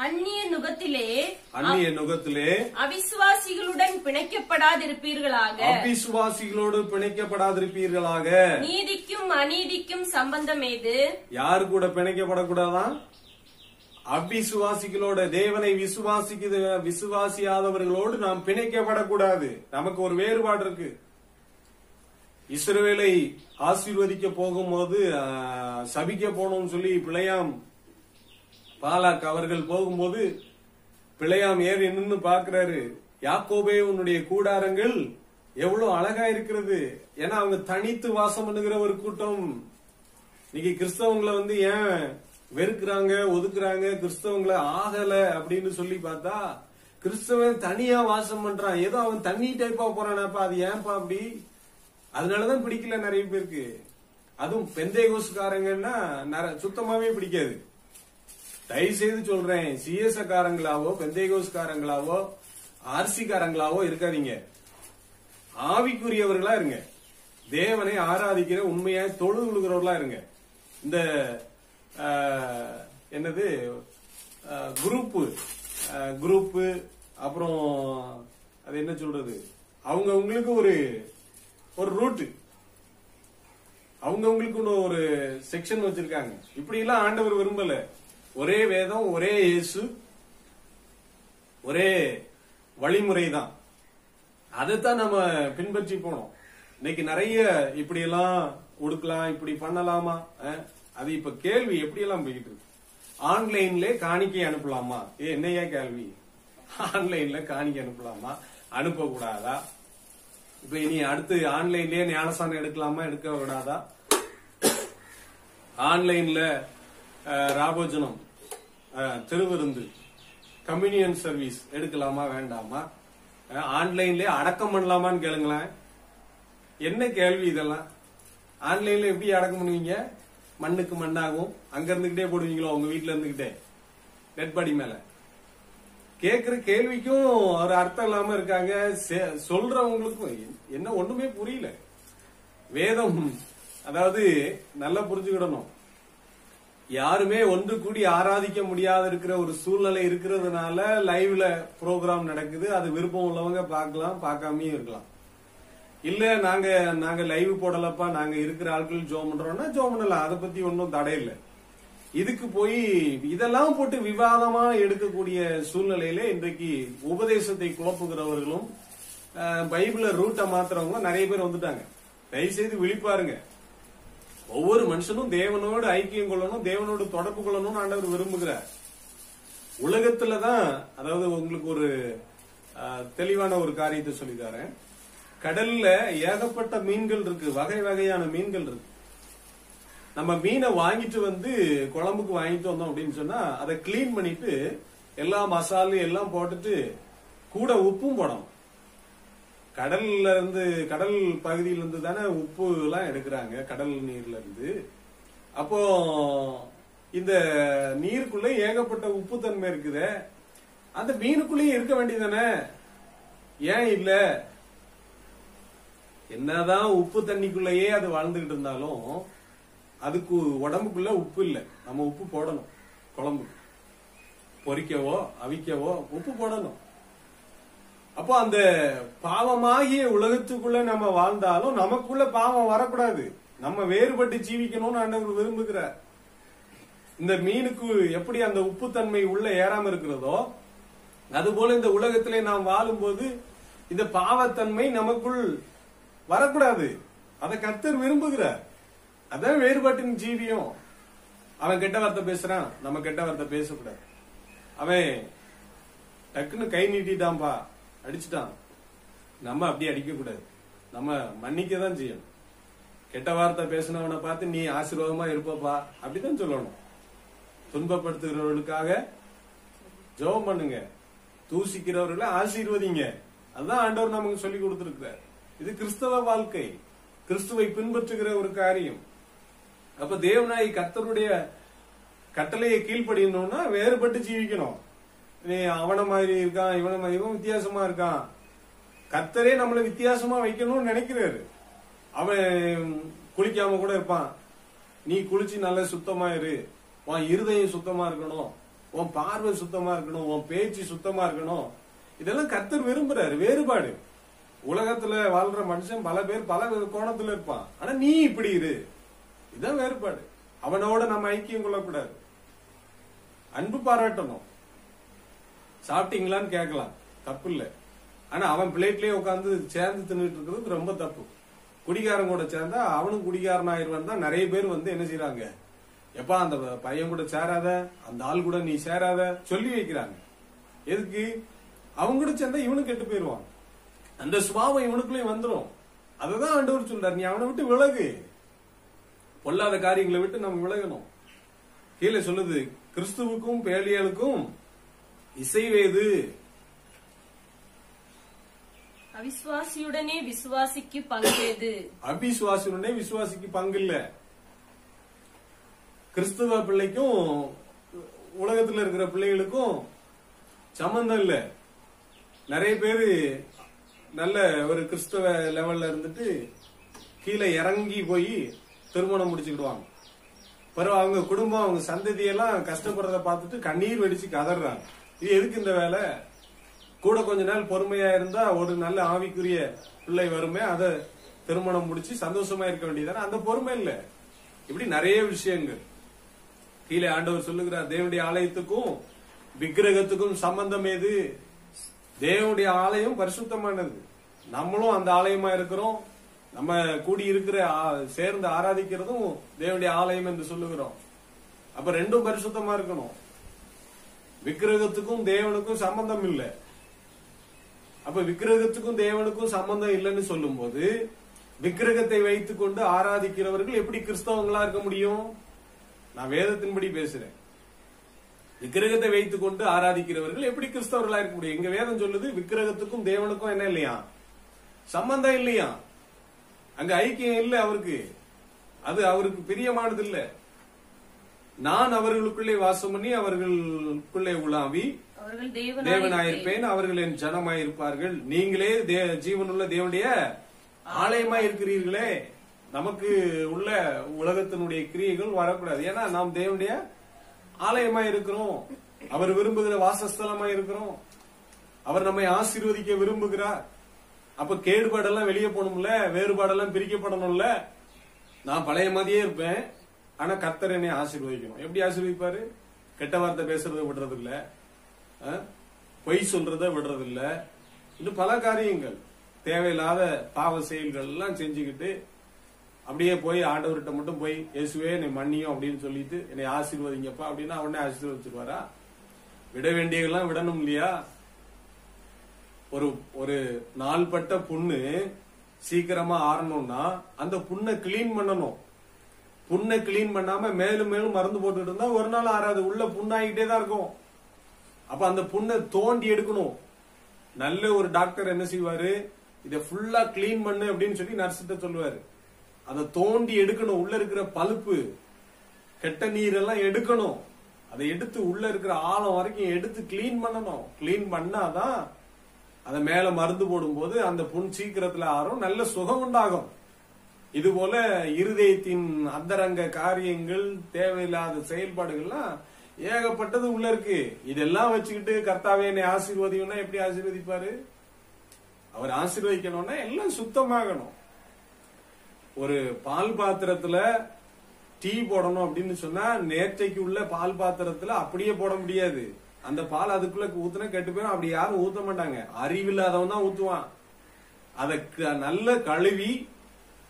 அந்நிய நுகத்திலே அவிசுவாசிகளுடன் பிணைக்கப்படாதிருப்பீர்களாக, அவிசுவாசிகளோடு பிணைக்கப்படாதிருப்பீர்களாக. நீதிக்கும் அநீதிக்கும் சம்பந்தம் ஏது? யாரு கூட பிணைக்கப்படக்கூடாதான்? அவிசுவாசிகளோட. தேவனை விசுவாசியாதவர்களோடு நாம் பிணைக்கப்படக்கூடாது. நமக்கு ஒரு வேறுபாடு இருக்கு. இஸ்ரவேலை ஆசீர்வதிக்க போகும்போது சபிக்க போனோம்னு சொல்லி பிழையாம், பாலாக் அவர்கள் போகும்போது பிழையாம் ஏறி நின்னு பாக்குறாரு, யாக்கோபே உன்னுடைய கூடாரங்கள் எவ்வளவு அழகா இருக்கிறது. ஏன்னா அவங்க தனித்து வாசம் பண்ணுகிற ஒரு கூட்டம். இன்னைக்கு கிறிஸ்தவங்களை ஏன் வெறுக்கிறாங்க, ஒதுக்குறாங்க, கிறிஸ்தவங்களை ஆகல அப்படின்னு சொல்லி பார்த்தா, கிறிஸ்தவன் தனியா வாசம் பண்றான், ஏதோ அவன் தண்ணி டைப்பா போறானாப்பா, அது ஏன்பா அப்படி? அதனாலதான் பிடிக்கல நிறைய பேருக்கு. அதுவும் பெந்தேகோஸ்காரங்கன்னா சுத்தமாவே பிடிக்காது. தயவு செய்து சொல்றேன், சிஎஸ் காரங்களாவோ பெந்தேகோஸ்காரங்களாவோ ஆர்சி காரங்களாவோ இருக்காதீங்க. ஆவிக்குரியவர்களா இருங்க. தேவனை ஆராதிக்கிற உண்மையா தொழுது கொள்கிறவர்களா இருங்க. இந்த என்னது குரூப்பு அப்புறம் அது என்ன சொல்றது, அவங்க உங்களுக்கு ஒரு ரூட், அவங்க உங்களுக்கு ஒரு செக்ஷன் வச்சிருக்காங்க. இப்படி எல்லாம் ஆண்டவர் விரும்பல. ஒரே வேதம், ஒரே இயேசு, ஒரே வழிமுறை தான். அதைத்தான் நம்ம பின்பற்றி போனோம். இன்னைக்கு நிறைய இப்படி எல்லாம் கொடுக்கலாம், இப்படி பண்ணலாமா, அது இப்ப கேள்வி எப்படி எல்லாம் போய்கிட்டு இருக்கு. ஆன்லைன்ல காணிக்கை அனுப்பலாமா? என்னையா கேள்வி? ஆன்லைன்ல காணிக்கை அனுப்பலாமா, அனுப்ப கூடாதா? இப்ப இனி அடுத்து ஆன்லைன்லயே ஞானசானம் எடுக்கலாமா, எடுக்க கூடாதா? ஆன்லைன்ல ராபோஜனம், திருவிருந்து, கம்யூனியன் சர்வீஸ் எடுக்கலாமா வேண்டாமா? ஆன்லைன்லயே அடக்கம் பண்ணலாமான்னு கேளுங்களேன். என்ன கேள்வி இதெல்லாம்? ஆன்லைன்ல எப்படி அடக்கம் பண்ணுவீங்க? மண்ணுக்கு மண்ணாகும். அங்க இருந்துகிட்டே போடுவீங்களோ உங்க வீட்டுல இருந்துகிட்டே டெட் பாடி மேல? கேக்குற கேள்விக்கும் ஒரு அர்த்தம் இல்லாம இருக்காங்க. சொல்றவங்களுக்கும் என்ன ஒண்ணுமே புரியல. வேதம், அதாவது நல்லா புரிஞ்சுக்கிடணும். யாருமே ஒன்று கூடி ஆராதிக்க முடியாத இருக்கிற ஒரு சூழ்நிலை இருக்கிறதுனால லைவ்ல ப்ரோக்ராம் நடக்குது. அது விருப்பம் உள்ளவங்க பார்க்கலாம், பார்க்காமயும் இருக்கலாம். இல்ல நாங்க லைவ் போடலப்பா, நாங்க இருக்கிற ஆட்கள் ஜோம் பண்றோம்னா ஜோம் பண்ணலாம், அதை பத்தி ஒன்னும் தடை இல்லை. இதுக்கு போய் இதெல்லாம் போட்டு விவாதமா எடுக்கக்கூடிய சூழ்நிலையில இன்றைக்கு உபதேசத்தை குழப்புகிறவர்களும் பைபிள ரூட்டை மாத்துறவங்களும் நிறைய பேர் வந்துட்டாங்க. தயவுசெய்து விழிப்பாருங்க. ஒவ்வொரு மனுஷனும் தேவனோடு ஐக்கியம் கொள்ளணும், தேவனோடு தொடர்பு கொள்ளணும்னு ஆண்டவர் விரும்புகிறார். உலகத்துலதான், அதாவது உங்களுக்கு ஒரு தெளிவான ஒரு காரியத்தை சொல்லித்தாரேன். கடல்ல ஏகப்பட்ட மீன்கள் இருக்கு, வகை வகையான மீன்கள் இருக்கு. நம்ம மீனை வாங்கிட்டு வந்து குழம்புக்கு வாங்கிட்டு வந்தோம் அப்படின்னு சொன்னா அதை கிளீன் பண்ணிட்டு எல்லா மசாலும் எல்லாம் போட்டுட்டு கூட உப்பும் போடணும். கடல்ல இருந்து, கடல் பகுதியில இருந்து தானே உப்பு எல்லாம் எடுக்கிறாங்க, கடல் நீர்ல இருந்து. அப்போ இந்த நீருக்குள்ள ஏகப்பட்ட உப்பு தன்மை இருக்குது, அந்த மீனுக்குள்ளேயும் இருக்க வேண்டியதானே, ஏன் இல்ல? என்னதான் உப்பு தண்ணிக்குள்ளேயே அது வாழ்ந்துகிட்டு இருந்தாலும் அதுக்கு உடம்புக்குள்ள உப்பு இல்ல. நம்ம உப்பு போடணும், குழம்பு பொரிக்கவோ அவிக்கவோ உப்பு போடணும். அப்போ அந்த பாவமாகிய உலகத்துக்குள்ள நம்ம வாழ்ந்தாலும் நமக்குள்ள பாவம் வரக்கூடாது, நம்ம வேறுபட்டு ஜீவிக்கணும்னு ஆண்டவர் விரும்புகிறார். இந்த மீனுக்கு எப்படி அந்த உப்பு தன்மை உள்ள ஏறாம இருக்கிறதோ அதுபோல இந்த உலகத்திலே நாம் வாழும்போது இந்த பாவத்தன்மை நமக்குள் வரக்கூடாது. அதை கர்த்தர் விரும்புகிறார். அதான் வேறுபாட்டின் ஜீவியம். அவன் கெட்ட வார்த்தை பேசுறான், நம்ம கெட்ட வார்த்தை பேசக்கூடாது. அவன் டக்குன்னு கை நீட்டிட்டான்பா, அடிச்சுட்டான், நம்ம அப்படி அடிக்க கூடாது, நம்ம மன்னிக்க தான் செய்யணும். கெட்ட வார்த்தை பேசினவனை பார்த்து நீ ஆசீர்வாதமா இருப்பப்பா அப்படிதான் சொல்லணும். துன்பப்படுத்துகிறவர்களுக்காக ஜெபம் பண்ணுங்க, தூசிக்கிறவர்களை ஆசீர்வதிங்க. அதுதான் ஆண்டவர் நமக்கு சொல்லி கொடுத்திருக்கிறார். இது கிறிஸ்தவ வாழ்க்கை, கிறிஸ்துவை பின்பற்றுகிற ஒரு காரியம். அப்ப தேவனாய் கர்த்தருடைய கட்டளையை கீழ்ப்படியணும்னா வேறுபட்டு ஜீவிக்கணும். அவன மாதிரி இருக்கான், இவன மாதிரி, இவன் வித்தியாசமா இருக்கான். கர்த்தரே நம்மளை வித்தியாசமா வைக்கணும்னு நினைக்கிறாரு. அவன் குளிக்காம கூட இருப்பான், நீ குளிச்சு நல்ல சுத்தமா இரு, உன் இருதயம் சுத்தமா இருக்கணும், உன் பார்வை சுத்தமா இருக்கணும், உன் பேச்சு சுத்தமா இருக்கணும். இதெல்லாம் கர்த்தர் விரும்புறாரு. வேறுபாடு. உலகத்துல வாழ்ற மனுஷன் பல பேர் பல கோணத்துல இருப்பான், ஆனா நீ இப்படி இரு, இதான் வேறுபாடு. அவனோட நம்ம ஐக்கியம் கொள்ளக்கூடாது, அன்பு பாராட்டணும். சாப்பிட்டீங்களான்னு கேட்கலாம், தப்பு இல்ல. ஆனா அவன் பிளேட்லயே உட்காந்து சேர்ந்து தின்னுட்டு இருக்கிறது ரொம்ப தப்பு. குடிகாரன் கூட சேர்ந்தா அவனும் குடிகாரன் ஆயிடுவான் தான் நிறைய பேர் வந்து என்ன செய்யறாங்க, எப்பா அந்த பையன் கூட சேராத, அந்த ஆள் கூட நீ சேராத சொல்லி வைக்கிறாங்க. எதுக்கு? அவங்க கூட சேர்ந்தா இவனும் கெட்டு போயிருவான், அந்த சுபாவம் இவனுக்குள்ளே வந்துடும். அததான் ஆண்டவர் சொல்றாரு, நீ அவனை விட்டு விலகு, பொல்லாத காரியங்களை விட்டு நம்ம விலகணும். கீழே சொல்லுது, கிறிஸ்துவுக்கும் பேலியலுக்கும் இசைவேது. அவிசுவாசியுடனே விசுவாசிக்கு பங்கேது. அவிசுவாசியுடனே விசுவாசிக்கு பங்கு இல்ல. கிறிஸ்துவ பிள்ளைக்கும் உலகத்துல இருக்கிற பிள்ளைகளுக்கும் சம்பந்தம் இல்ல. நிறைய பேரு நல்ல ஒரு கிறிஸ்தவ லெவல்ல இருந்துட்டு கீழே இறங்கி போய் திருமணம் முடிச்சுக்கிடுவாங்க. பிறகு அவங்க குடும்பம், அவங்க சந்ததியெல்லாம் கஷ்டப்படுறத பார்த்துட்டு கண்ணீர் வெடிச்சு கதறாங்க. இது எதுக்கு இந்த வேலை? கூட கொஞ்ச நாள் பொறுமையா இருந்தா ஒரு நல்ல ஆவிக்குரிய பிள்ளை வருமே, அதை திருமணம் முடிச்சு சந்தோஷமா இருக்க வேண்டியதானே. அந்த பொறுமை இல்ல. இப்படி நிறைய விஷயங்கள் கீழே ஆண்டவர் சொல்லுகிறார். தேவனுடைய ஆலயத்துக்கும் விக்கிரகத்துக்கும் சம்பந்தம் ஏது? தேவனுடைய ஆலயம் பரிசுத்தமானது, நம்மளும் அந்த ஆலயமா இருக்கிறோம். நம்ம கூடி இருக்கிற சேர்ந்து ஆராதிக்கிறதும் தேவனுடைய ஆலயம் என்று சொல்லுகிறோம். அப்ப ரெண்டும் பரிசுத்தமா இருக்கணும். விக்கிரகத்துக்கும் தேவனுக்கும் சம்பந்தம் இல்லை. அப்ப விக்கிரகத்துக்கும் தேவனுக்கும் சம்பந்தம் இல்லைன்னு சொல்லும் போது விக்கிரகத்தை வைத்துக் கொண்டு ஆராதிக்கிறவர்கள் எப்படி கிறிஸ்தவங்களா இருக்க முடியும்? நான் வேதத்தின்படி பேசுறேன். விக்கிரகத்தை வைத்துக் கொண்டு ஆராதிக்கிறவர்கள் எப்படி கிறிஸ்தவர்களா இருக்க முடியும்? எங்க வேதம் சொல்லுது, விக்கிரகத்துக்கும் தேவனுக்கும் என்ன இல்லையா? சம்பந்தம் இல்லையா? அங்க ஐக்கியம் இல்ல அவருக்கு, அது அவருக்கு பிரியமானது இல்ல. நான் அவர்களுக்குள்ளே வாசம் பண்ணி அவர்களுக்குள்ளே உலாவி தேவனாயிருப்பேன், அவர்கள் என் ஜனமாயிருப்பார்கள். நீங்களே ஜீவனுள்ள தேவனுடைய ஆலயமாய் இருக்கிறீர்களே. நமக்கு உள்ள உலகத்தினுடைய கிரியைகள் வரக்கூடாது. ஏன்னா நாம் தேவனுடைய ஆலயமாய் இருக்கிறோம், அவர் விரும்புகிற வாசஸ்தலமாய் இருக்கிறோம், அவர் நம்மை ஆசீர்வதிக்க விரும்புகிறார். அப்ப கேடுபாடெல்லாம் வெளியே போகணும்ல, வேறுபாடெல்லாம் பிரிக்கப்படணும்ல. நான் பழைய மாதிரியே இருப்பேன், ஆனா கர்த்தர் என்னை ஆசீர்வதிக்கணும். எப்படி ஆசீர்வதிப்பாரு? கெட்ட வார்த்தை பேசுறத விடுறது இல்ல, பொய் சொல்றத விடுறது இல்ல, இன்னும் பல காரியங்கள், தேவையில்லாத பாவ செயல்கள் எல்லாம் செஞ்சுக்கிட்டு அப்படியே போய் ஆண்டவர்கிட்ட மட்டும் போய் இயேசுவே என்னை மன்னியும் அப்படின்னு சொல்லிட்டு என்னை ஆசீர்வதிங்கப்பா அப்படின்னா உடனே ஆசீர்வதிச்சிருவாரா? விட வேண்டியதெல்லாம் விடணும் இல்லையா? ஒரு நாள்பட்ட புண்ணு சீக்கிரமா ஆறணும்னா அந்த புண்ணை கிளீன் பண்ணணும். புண்ணை கிளீன் பண்ணாம மேலும் மேலும் மருந்து போட்டுட்டு இருந்தா ஒரு நாள் ஆறாது, உள்ள புண்ணாகிட்டே தான் இருக்கும். அப்ப அந்த புண்ணை தோண்டி எடுக்கணும். நல்ல ஒரு டாக்டர் என்ன செய்வாரு, இதை ஃபுல்லா கிளீன் பண்ணு அப்படின்னு சொல்லி நர்ஸ்கிட்ட சொல்லுவாரு. அதை தோண்டி எடுக்கணும், உள்ள இருக்கிற பழுப்பு கெட்ட நீர் எல்லாம் எடுக்கணும். அதை எடுத்து உள்ள இருக்கிற ஆழம் வரைக்கும் எடுத்து கிளீன் பண்ணணும். கிளீன் பண்ணாதான் அதை மேல மருந்து போடும் போது அந்த புண் சீக்கிரத்துல ஆறும், நல்ல சுகம் உண்டாகும். இது போல இருதயத்தின் அந்தரங்க காரியங்கள், தேவையில்லாத செயல்பாடுகள்லாம் ஏகப்பட்டது உள்ள இருக்கு. இதெல்லாம் வச்சுக்கிட்டு கர்த்தாவே என்னை ஆசீர்வதினா எப்படி ஆசீர்வதிப்பாரு? அவர் ஆசீர்வதிக்கணும்னா எல்லாம் சுத்தமாகணும். ஒரு பால் பாத்திரத்துல டீ போடணும் அப்படின்னு சொன்னா நேற்றைக்கு உள்ள பால் பாத்திரத்துல அப்படியே போட முடியாது. அந்த பால் அதுக்குள்ள ஊத்துனா கெட்டு போயிடும். அப்படி யாரும் ஊத்த மாட்டாங்க, அறிவில்லாதவன் தான் ஊத்துவான். அதை நல்ல கழுவி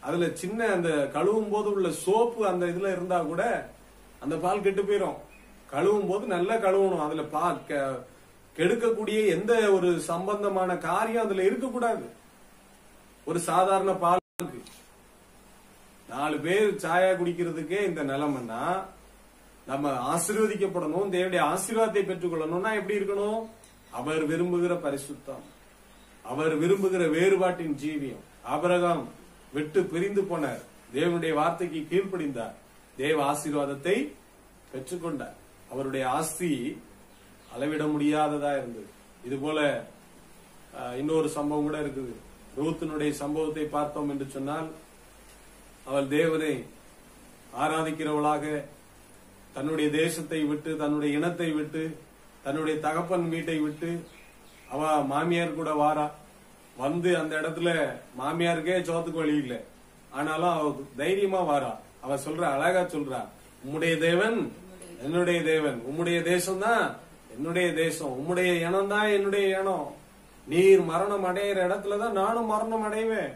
அதுல சின்ன அந்த கழுவும் போது உள்ள சோப்பு அந்த இதுல இருந்தா கூட அந்த பால் கெட்டு போயிடும். கழுவும் போது நல்லா கழுவணும். அதுல கெடுக்கக்கூடிய எந்த ஒரு சம்பந்தமான காரியம் அதுல இருக்கக்கூடாது. ஒரு சாதாரண பாலுக்கு 4 பேர் சாயா குடிக்கிறதுக்கே இந்த நிலைமைன்னா நம்ம ஆசீர்வதிக்கப்படணும், தேவனுடைய ஆசீர்வாதத்தை பெற்றுக் கொள்ளணும்னா எப்படி இருக்கணும்? அவர் விரும்புகிற பரிசுத்தம், அவர் விரும்புகிற வேறுபாட்டின் ஜீவியம். ஆபிரகாம் விட்டு பிரிந்து போனார், தேவனுடைய வார்த்தைக்கு கீழ்ப்படிந்தார், தேவ ஆசீர்வாதத்தை பெற்றுக்கொண்டார். அவருடைய ஆஸ்தி அளவிட முடியாததா இருந்தது. இது போல இன்னொரு சம்பவம் கூட இருக்குது. ரூத்தினுடைய சம்பவத்தை பார்த்தோம் என்று சொன்னால், அவள் தேவனை ஆராதிக்கிறவளாக தன்னுடைய தேசத்தை விட்டு, தன்னுடைய இனத்தை விட்டு, தன்னுடைய தகப்பன் வீட்டை விட்டு அவ மாமியார் கூட வாரா. வந்து அந்த இடத்துல மாமியாருக்கே சோத்துக்கு வழி இல்லை, ஆனாலும் அவ தைரியமா வாரா. அவ சொல்ற, அழகா சொல்றா, உம்முடைய தேவன் என்னுடைய தேவன், உம்முடைய தேசம் தான் என்னுடைய தேசம், உம்முடைய இனம் தான் என்னுடைய இனம். நீர் மரணம் அடையிற இடத்துலதான் நானும் மரணம் அடைவேன்,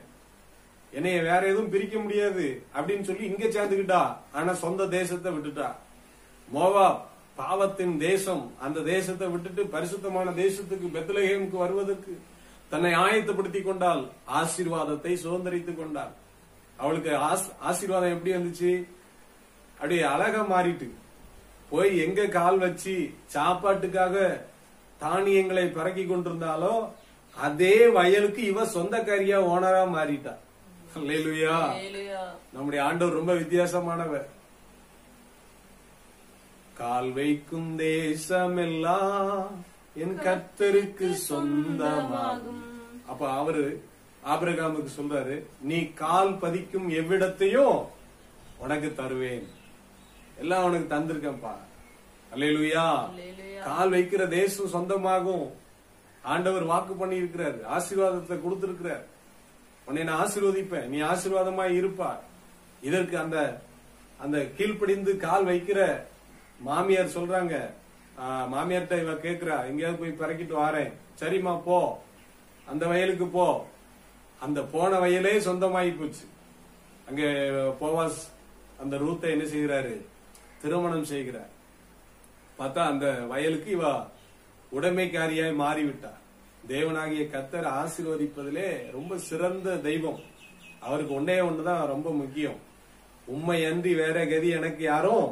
என்னைய வேற எதுவும் பிரிக்க முடியாது அப்படின்னு சொல்லி இங்க சேர்ந்துக்கிட்டா. ஆனா சொந்த தேசத்தை விட்டுட்டா. மோவாப் பாவத்தின் தேசம், அந்த தேசத்தை விட்டுட்டு பரிசுத்தமான தேசத்துக்கு பெத்லகேமுக்கு வருவதற்கு தன்னை ஆயத்தப்படுத்திக் கொண்டால், ஆசீர்வாதத்தை சுதந்திரித்துக் கொண்டாள். அவளுக்கு ஆசீர்வாதம் எப்படி வந்துச்சு? அப்படியே அழகா மாறிட்டு போய் எங்க கால் வச்சு சாப்பாட்டுக்காக தானியங்களை பறக்கி கொண்டிருந்தாலோ அதே வயலுக்கு இவ சொந்தக்காரியா ஓனரா மாறிட்டா. அல்லேலூயா. நம்முடைய ஆண்டவர் ரொம்ப வித்தியாசமானவர். கால் வைக்கும் தேசமெல்லாம் என் கர்த்தருக்கு சொந்தமாகும். அப்ப அவரு ஆபிரகாமுக்கு சொல்றாரு, நீ கால் பதிக்கும் எவ்விடத்தையும் உனக்கு தருவேன், எல்லாம் உனக்கு தந்திருக்கேன்ப்பா. அல்லேலூயா. கால் வைக்கிற தேசம் சொந்தமாகும். ஆண்டவர் வாக்கு பண்ணி இருக்கிறார், ஆசீர்வாதத்தை கொடுத்திருக்கிறார். உன்னை நான் ஆசீர்வதிப்பேன், நீ ஆசீர்வாதமா இருப்பார். இதற்கு அந்த அந்த கீழ்ப்படிந்து கால் வைக்கிற மாமியார் சொல்றாங்க, மாமியார்ட்ட இவ கேக்குறா, எங்கேயாவது போய் பறக்கிட்டு வாரேன். சரிம்மா போ, அந்த வயலுக்கு போ. அந்த போன வயலே சொந்தமாயி போச்சு. அங்க போவாஸ் அந்த ரூத்தை என்ன செய்கிறாரு, திருமணம் செய்கிறார். பார்த்தா அந்த வயலுக்கு இவ உடைமைக்காரியாய் மாறிவிட்டார். தேவனாகிய கர்த்தர் ஆசீர்வதிப்பதிலே ரொம்ப சிறந்த தெய்வம். அவருக்கு ஒன்னே ஒண்ணுதான் ரொம்ப முக்கியம், உண்மை அன்றி வேற கதி எனக்கு யாரும்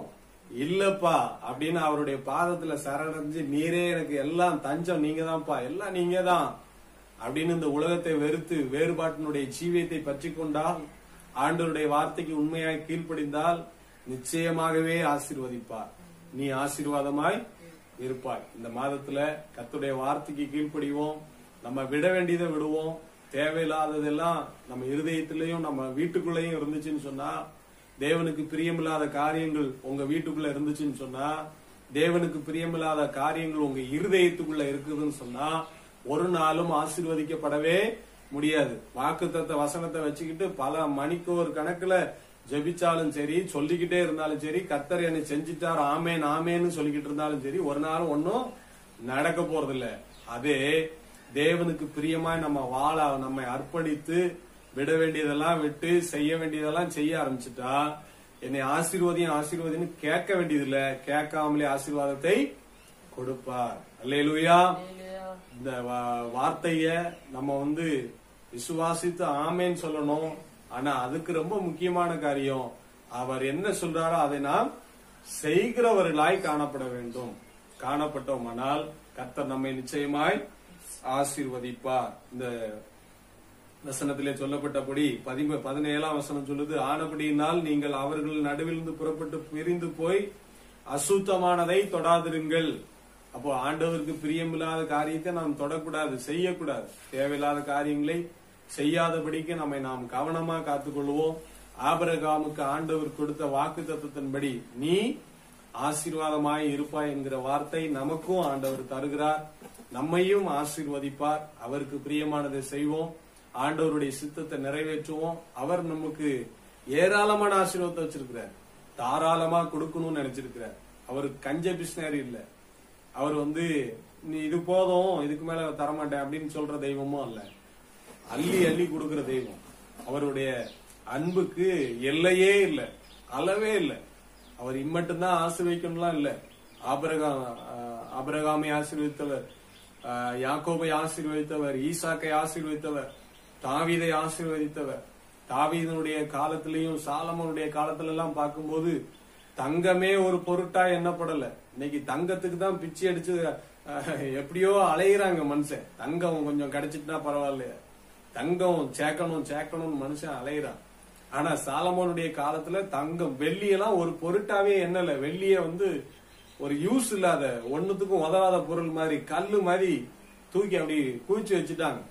இல்லப்பா அப்படின்னு அவருடைய பாதத்துல சரணடைஞ்சு, நீரே எனக்கு எல்லாம் தஞ்சம், நீங்க தான்ப்பா, எல்லாம் நீங்க தான் அப்படின்னு இந்த உலகத்தை வெறுத்து வேறுபாட்டினுடைய ஜீவியத்தை பற்றி கொண்டால், ஆண்டவருடைய வார்த்தைக்கு உண்மையாய் கீழ்ப்படிந்தால் நிச்சயமாகவே ஆசீர்வதிப்பார். நீ ஆசீர்வாதமாய் இருப்பாய். இந்த மாதத்துல கர்த்தருடைய வார்த்தைக்கு கீழ்ப்படிவோம். நம்ம விட வேண்டியதை விடுவோம். தேவையில்லாததெல்லாம் நம்ம இருதயத்திலையும் நம்ம வீட்டுக்குள்ளேயும் இருந்துச்சுன்னு சொன்னா, தேவனுக்கு பிரியமில்லாத காரியங்கள் உங்க வீட்டுக்குள்ள இருந்துச்சுன்னு சொன்னா, தேவனுக்கு பிரியமில்லாத காரியங்கள் உங்க இருதயத்துக்குள்ள இருக்குதுன்னு சொன்னா, ஒரு நாளும் ஆசீர்வதிக்கப்படவே முடியாது. வாக்குத்தத்த வசனத்தை வச்சுக்கிட்டு பல மணிக்கூர் கணக்குல ஜெபிச்சாலும் சரி, சொல்லிக்கிட்டே இருந்தாலும் சரி, கர்த்தர் என்னை செஞ்சிட்டார் ஆமேன் ஆமேன்னு சொல்லிக்கிட்டு இருந்தாலும் சரி, ஒரு நாள் ஒன்னும் நடக்க போறதில்ல. அதே தேவனுக்கு பிரியமாய் நம்ம வாழ நம்மை அர்ப்பணித்து விட வேண்டியதெல்லாம் விட்டு செய்ய வேண்டியதெல்லாம் செய்ய ஆரம்பிச்சுட்டா, என்னை ஆசீர்வதியும் ஆசீர்வதின்னு கேட்க வேண்டியதில்ல, கேட்காமலே ஆசீர்வாதத்தை கொடுப்பார். அல்லேலூயா. இந்த வார்த்தைய நம்ம விசுவாசித்து ஆமேன்னு சொல்லணும். ஆனா அதுக்கு ரொம்ப முக்கியமான காரியம், அவர் என்ன சொல்றாரோ அதை நாம் செய்கிறவர்களாய் காணப்பட வேண்டும். காணப்பட்டோமானால் கர்த்தர் நம்மை நிச்சயமாய் ஆசீர்வதிப்பார். இந்த வசனத்திலே சொல்லப்பட்டபடி 17ஆம் வசனம் சொல்லுது, ஆனபடியினால் நீங்கள் அவர்கள் நடுவிலிருந்து புறப்பட்டு பிரிந்து போய் அசுத்தமானதை தொடாதிருங்கள். அப்போ ஆண்டவருக்கு பிரியமில்லாத காரியத்தை நாம் தொடக்கூடாது, செய்யக்கூடாது. தேவையில்லாத காரியங்களை செய்யாதபடிக்கு நம்மை நாம் கவனமா காத்துக்கொள்வோம். ஆபிரகாமுக்கு ஆண்டவர் கொடுத்த வாக்கு தத்தத்தின்படி நீ ஆசீர்வாதமாய் இருப்பாய் என்கிற வார்த்தை நமக்கும் ஆண்டவர் தருகிறார். நம்மையும் ஆசீர்வதிப்பார். அவருக்கு பிரியமானதை செய்வோம், ஆண்டவருடைய சித்தத்தை நிறைவேற்றுவோம். அவர் நமக்கு ஏராளமான ஆசீர்வாதத்தை வச்சிருக்கிறார், தாராளமா கொடுக்கணும்னு நினைச்சிருக்கிறார். அவருக்கு கஞ்ச பிஸ்னரி இல்ல. அவர் நீ இது போதும் இதுக்கு மேல தரமாட்டேன் அப்படின்னு சொல்ற தெய்வமும் அல்ல. அள்ளி அள்ளி கொடுக்கிற தெய்வம். அவருடைய அன்புக்கு எல்லையே இல்ல, அளவே இல்ல. அவர் இம்மட்டும்தான் ஆசீர்வதிக்கணும்லாம் இல்ல. ஆபிரகாமை ஆசீர்வதித்தவர், யாக்கோபை ஆசீர்வதித்தவர், ஈசாக்கை ஆசீர்வதித்தவர், தாவீதை ஆசீர்வதித்தவர். தாவீதனுடைய காலத்திலையும் சாலமோனுடைய காலத்துல எல்லாம் பார்க்கும்போது தங்கமே ஒரு பொருட்டா எண்ணப்படல. இன்னைக்கு தங்கத்துக்கு தான் பிச்சை அடிச்சு எப்படியோ அலையிறாங்க மனுஷன். தங்கம் கொஞ்சம் கிடைச்சிட்டுனா பரவாயில்ல, தங்கம் சேர்க்கணும் மனுஷன் அலையிறான். ஆனா சாலமோனுடைய காலத்துல தங்கம் வெள்ளியெல்லாம் ஒரு பொருட்டாவே எண்ணல. வெள்ளிய ஒரு யூஸ் இல்லாத ஒன்னுத்துக்கும் உதவாத பொருள் மாதிரி, கல்லு மாதிரி தூக்கி அப்படி குவிச்சு வச்சுட்டாங்க.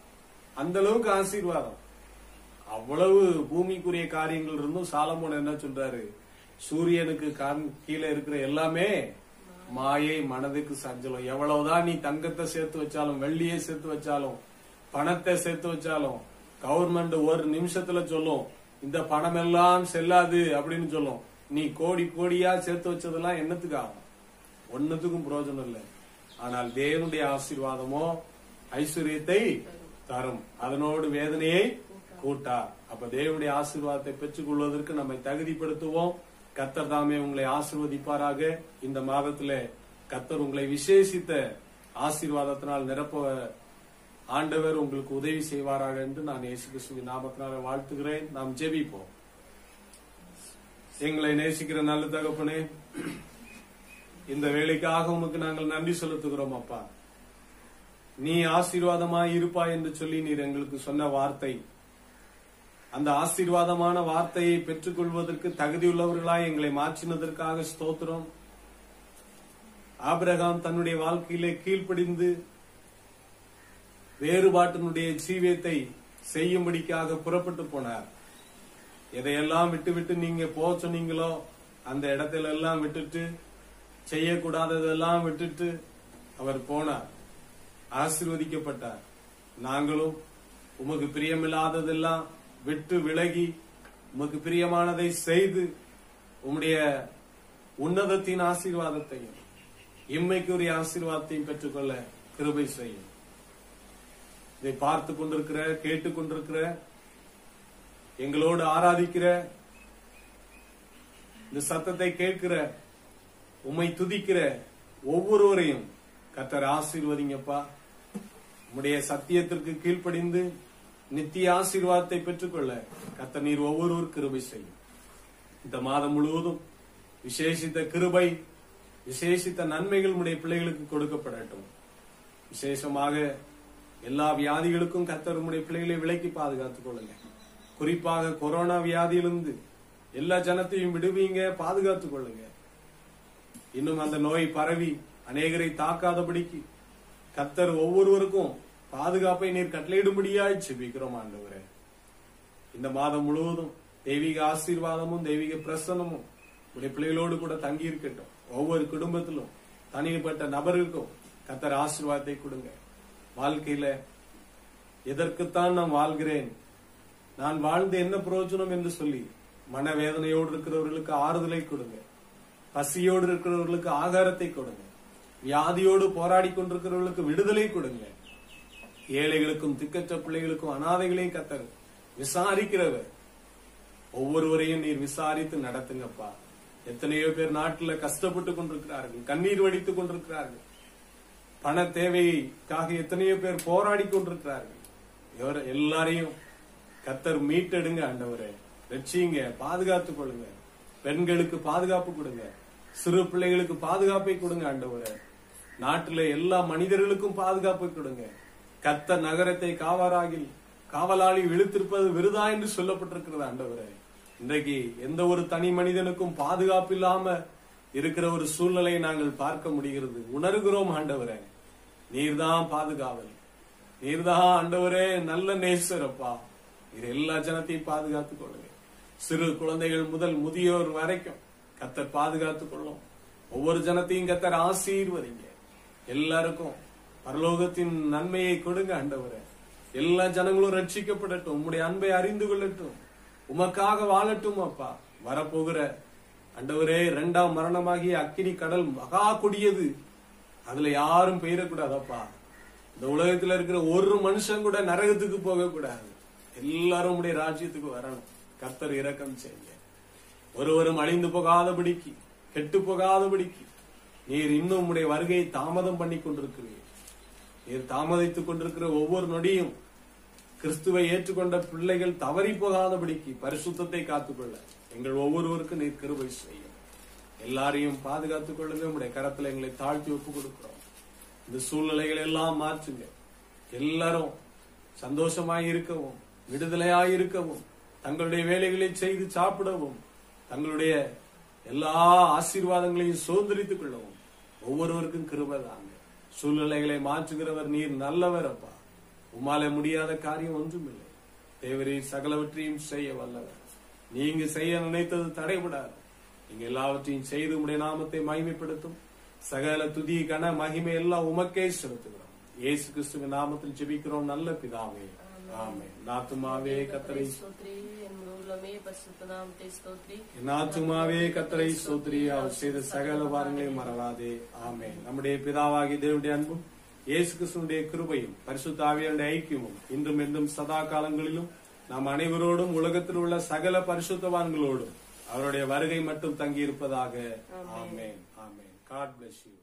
அந்த அளவுக்கு ஆசீர்வாதம். அவ்வளவு பூமிக்குரிய காரியங்கள் இருந்தும் சாலமோன் என்ன சொல்றாரு, சூரியனுக்கு கீழே இருக்கிற எல்லாமே மாயை, மனதுக்கு சஞ்சலம். எவ்வளவுதான் நீ தங்கத்தை சேர்த்து வச்சாலும், வெள்ளியை சேர்த்து வச்சாலும், பணத்தை சேர்த்து வச்சாலும், கவர்மெண்ட் ஒரு நிமிஷத்துல சொல்லும் இந்த பணம் எல்லாம் செல்லாது அப்படின்னு சொல்லும். நீ கோடி கோடியா சேர்த்து வச்சதெல்லாம் என்னத்துக்கு ஆகும்? ஒன்னுத்துக்கும் பிரயோஜனம் இல்லை. ஆனால் தேவனுடைய ஆசீர்வாதமோ ஐஸ்வர்யத்தை தரும், அதனோடு வேதனையை கூட்டா. அப்ப தேவனுடைய ஆசீர்வாதத்தை பெற்றுக் கொள்வதற்கு நம்மை தகுதிப்படுத்துவோம். கர்த்தர் தாமே உங்களை ஆசீர்வதிப்பாராக. இந்த மாதத்திலே கர்த்தர் உங்களை விசேஷித்த ஆசீர்வாதத்தினால் நிரப்ப ஆண்டவர் உங்களுக்கு உதவி செய்வாராக என்று நான் இயேசு கிறிஸ்துவின் நாமத்தினால வாழ்த்துகிறேன். நாம் ஜெபிப்போம். எங்களை நேசிக்கிற நல்ல தகப்பனே, இந்த வேலைக்காக உமக்கு நாங்கள் நன்றி செலுத்துகிறோம். அப்பா, நீ ஆசீர்வாதமாய் இருப்பாய் என்று சொல்லி நீர் எங்களுக்கு சொன்ன வார்த்தை, அந்த ஆசீர்வாதமான வார்த்தையை பெற்றுக் கொள்வதற்கு தகுதியுள்ளவர்களாய் எங்களை மாற்றினதற்காக ஸ்தோத்திரம். ஆபிரகாம் தன்னுடைய வாழ்க்கையிலே கீழ்ப்படிந்து வேறுபாட்டினுடைய ஜீவியத்தை செய்யும்படிக்காக புறப்பட்டு போனார். எதையெல்லாம் விட்டு நீங்க போக சொன்னீங்களோ அந்த இடத்துல எல்லாம் விட்டுட்டு, செய்யக்கூடாததெல்லாம் விட்டுட்டு அவர் போனார், ஆசீர்வதிக்கப்பட்டார். நாங்களும் உமக்கு பிரியமில்லாததெல்லாம் விட்டு விலகி உமக்கு பிரியமானதை செய்து உம்முடைய உன்னதத்தின் ஆசீர்வாதத்தையும் இம்மைக்குரிய ஆசீர்வாதத்தையும் பெற்றுக்கொள்ள கிருபை செய்யும். இதை பார்த்து கொண்டிருக்கிற, கேட்டுக் கொண்டிருக்கிற, எங்களோடு ஆராதிக்கிற, இந்த சத்தத்தை கேட்கிற, உம்மை துதிக்கிற ஒவ்வொருவரையும் கர்த்தர் ஆசீர்வதிங்கப்பா. உம்முடைய சத்தியத்திற்கு கீழ்ப்படிந்து நித்திய ஆசீர்வாதத்தை பெற்றுக்கொள்ள கர்த்தர் நீர் ஒவ்வொருவர் கிருபை செய்யும். இந்த மாதம் முழுவதும் விசேஷித்த கிருபை, விசேஷித்த நன்மைகள் உடைய பிள்ளைகளுக்கு கொடுக்கப்படட்டும். விசேஷமாக எல்லா வியாதிகளுக்கும் கர்த்தர் உடைய பிள்ளைகளை விலக்கி பாதுகாத்துக் கொள்ளுங்க. குறிப்பாக கொரோனா வியாதியிலிருந்து எல்லா ஜனத்தையும் விடுவீங்க, பாதுகாத்துக் கொள்ளுங்க. இன்னும் அந்த நோய் பரவி அநேகரை தாக்காதபடிக்கு கர்த்தர் ஒவ்வொருவருக்கும் பாதுகாப்பை நீர் கட்டளையிடும்படியாய் ஜெபிக்கிறோம் ஆண்டவரே. இந்த மாதம் முழுவதும் தெய்வீக ஆசீர்வாதமும் தெய்வீக பிரசன்னமும் உடைய பிள்ளைகளோடு கூட தங்கி இருக்கட்டும். ஒவ்வொரு குடும்பத்திலும் தனிப்பட்ட நபருக்கும் கர்த்தர் ஆசீர்வாதத்தை கொடுங்க. வாழ்க்கையில எதற்குத்தான் நான் வாழ்கிறேன், நான் வாழ்ந்து என்ன பிரயோஜனம் என்று சொல்லி மனவேதனையோடு இருக்கிறவர்களுக்கு ஆறுதலை கொடுங்க. பசியோடு இருக்கிறவர்களுக்கு ஆகாரத்தை கொடுங்க. வியாதியோடு போராடி கொண்டிருக்கிறவர்களுக்கு விடுதலை கொடுங்க. ஏழைகளுக்கும் திக்கற்ற பிள்ளைகளுக்கும் அனாதைகளையும் கத்தர் விசாரிக்கிறவர். ஒவ்வொருவரையும் நீர் விசாரித்து நடத்துங்கப்பா. எத்தனையோ பேர் நாட்டில் கஷ்டப்பட்டு கொண்டிருக்கிறார்கள், கண்ணீர் வடித்துக் கொண்டிருக்கிறார்கள். பண தேவைக்காக எத்தனையோ பேர் போராடி கொண்டிருக்கிறார்கள். எல்லாரையும் கத்தர் மீட்டெடுங்க ஆண்டவரே, ரட்சிங்க, பாதுகாத்துக் கொள்ளுங்க. பெண்களுக்கு பாதுகாப்பு கொடுங்க, சிறு பிள்ளைகளுக்கு பாதுகாப்பை கொடுங்க ஆண்டவரே. நாட்டில எல்லா மனிதர்களுக்கும் பாதுகாப்பை கொடுங்க. கத்தர் நகரத்தை காவலாளி இழுத்திருப்பது விருதா என்று சொல்லப்பட்டிருக்கிறது ஆண்டவரே. இன்றைக்கு எந்த ஒரு தனி மனிதனுக்கும் பாதுகாப்பு இல்லாம இருக்கிற ஒரு சூழ்நிலையை நாங்கள் பார்க்க முடிகிறது, உணர்கிறோம் ஆண்டவரே. நீர்தான் பாதுகாவல், நீர்தான் ஆண்டவரே நல்ல நேசரப்பா. இது எல்லா ஜனத்தையும் பாதுகாத்துக் கொள்ளுங்க. சிறு குழந்தைகள் முதல் முதியோர் வரைக்கும் கத்தர் பாதுகாத்துக் கொள்ளும். ஒவ்வொரு ஜனத்தையும் கத்தர் ஆசீர்வதிங்க. எல்லாருக்கும் பரலோகத்தின் நன்மையை கொடுங்க ஆண்டவரே. எல்லா ஜனங்களும் ரட்சிக்கப்படட்டும், உம்முடைய அன்பை அறிந்து கொள்ளட்டும், உமக்காக வாழட்டும் அப்பா. வரப்போகிற ஆண்டவரே 2ஆம் மரணமாகிய அக்கினி கடல் மகா கொடியது, அதுல யாரும் பெயரக்கூடாதப்பா. இந்த உலகத்துல இருக்கிற ஒரு மனுஷன் கூட நரகத்துக்கு போக கூடாது. எல்லாரும் உடைய ராஜ்யத்துக்கு வரணும். கர்த்தர் இரக்கம் செய்யுங்க. ஒருவரும் அழிந்து போகாதபடிக்கு, கெட்டு போகாதபடிக்கு நீர் இன்னும் உடைய வருகையை தாமதம் பண்ணி கொண்டிருக்கிறீர். நீர் தாமதித்துக் கொண்டிருக்கிற ஒவ்வொரு நொடியும் கிறிஸ்துவை ஏற்றுக்கொண்ட பிள்ளைகள் தவறி போகாதபடிக்கு பரிசுத்தத்தை காத்துக்கொள்ள எங்கள் ஒவ்வொருவருக்கும் நீர் கிருபை செய்யும். எல்லாரையும் பாதுகாத்துக் கொள்ளுங்க. உடைய கரத்துல எங்களை தாழ்த்தி ஒப்புக் கொடுக்கிறோம். இந்த சூழ்நிலைகள் எல்லாம் மாற்றுங்க. எல்லாரும் சந்தோஷமாய் இருக்கவும், விடுதலையாய் இருக்கவும், தங்களுடைய வேலைகளை செய்து சாப்பிடவும், தங்களுடைய எல்லா ஆசீர்வாதங்களையும் சுதந்திரித்துக் கொள்ளவும் ஒவ்வொருவருக்கும் கிருபை தாங்க. சூழ்நிலைகளை மாற்றுகிறவர் நீர் நல்லவர் அப்பா. உம்மால முடியாத காரியம் ஒன்றுமில்லை. தேவரீர் சகலவற்றையும் செய்ய வல்லவர். நீங்க செய்ய நினைத்தது தடைபடாது. நீங்க எல்லாவற்றையும் செய்து உடைய நாமத்தை மகிமைப்படுத்தும். சகல துதி கன மகிமை எல்லாம் உமக்கே செலுத்துகிறோம். இயேசு கிறிஸ்துவின் நாமத்தில் ஜெபிக்கிறோம் நல்ல பிதாவே, ஆமென். நாத்துமாவே கர்த்தரை ஸ்தோத்திரி, நாத்துமாவே கர்த்தரை ஸ்தோத்திரி, அவர் செய்த சகல வாரங்களையும் மறவாதே. ஆமென். நம்முடைய பிதாவாகிய தேவனுடைய அன்பும் இயேசு கிறிஸ்துவினுடைய கிருபையும் பரிசுத்த ஆவியானுடைய ஐக்கியமும் இன்றும் என்றும் சதா காலங்களிலும் நாம் அனைவரோடும் உலகத்தில் உள்ள சகல பரிசுத்தவான்களோடும் அவருடைய வருகை மட்டும் தங்கி இருப்பதாக. ஆமென். ஆமென். God bless you.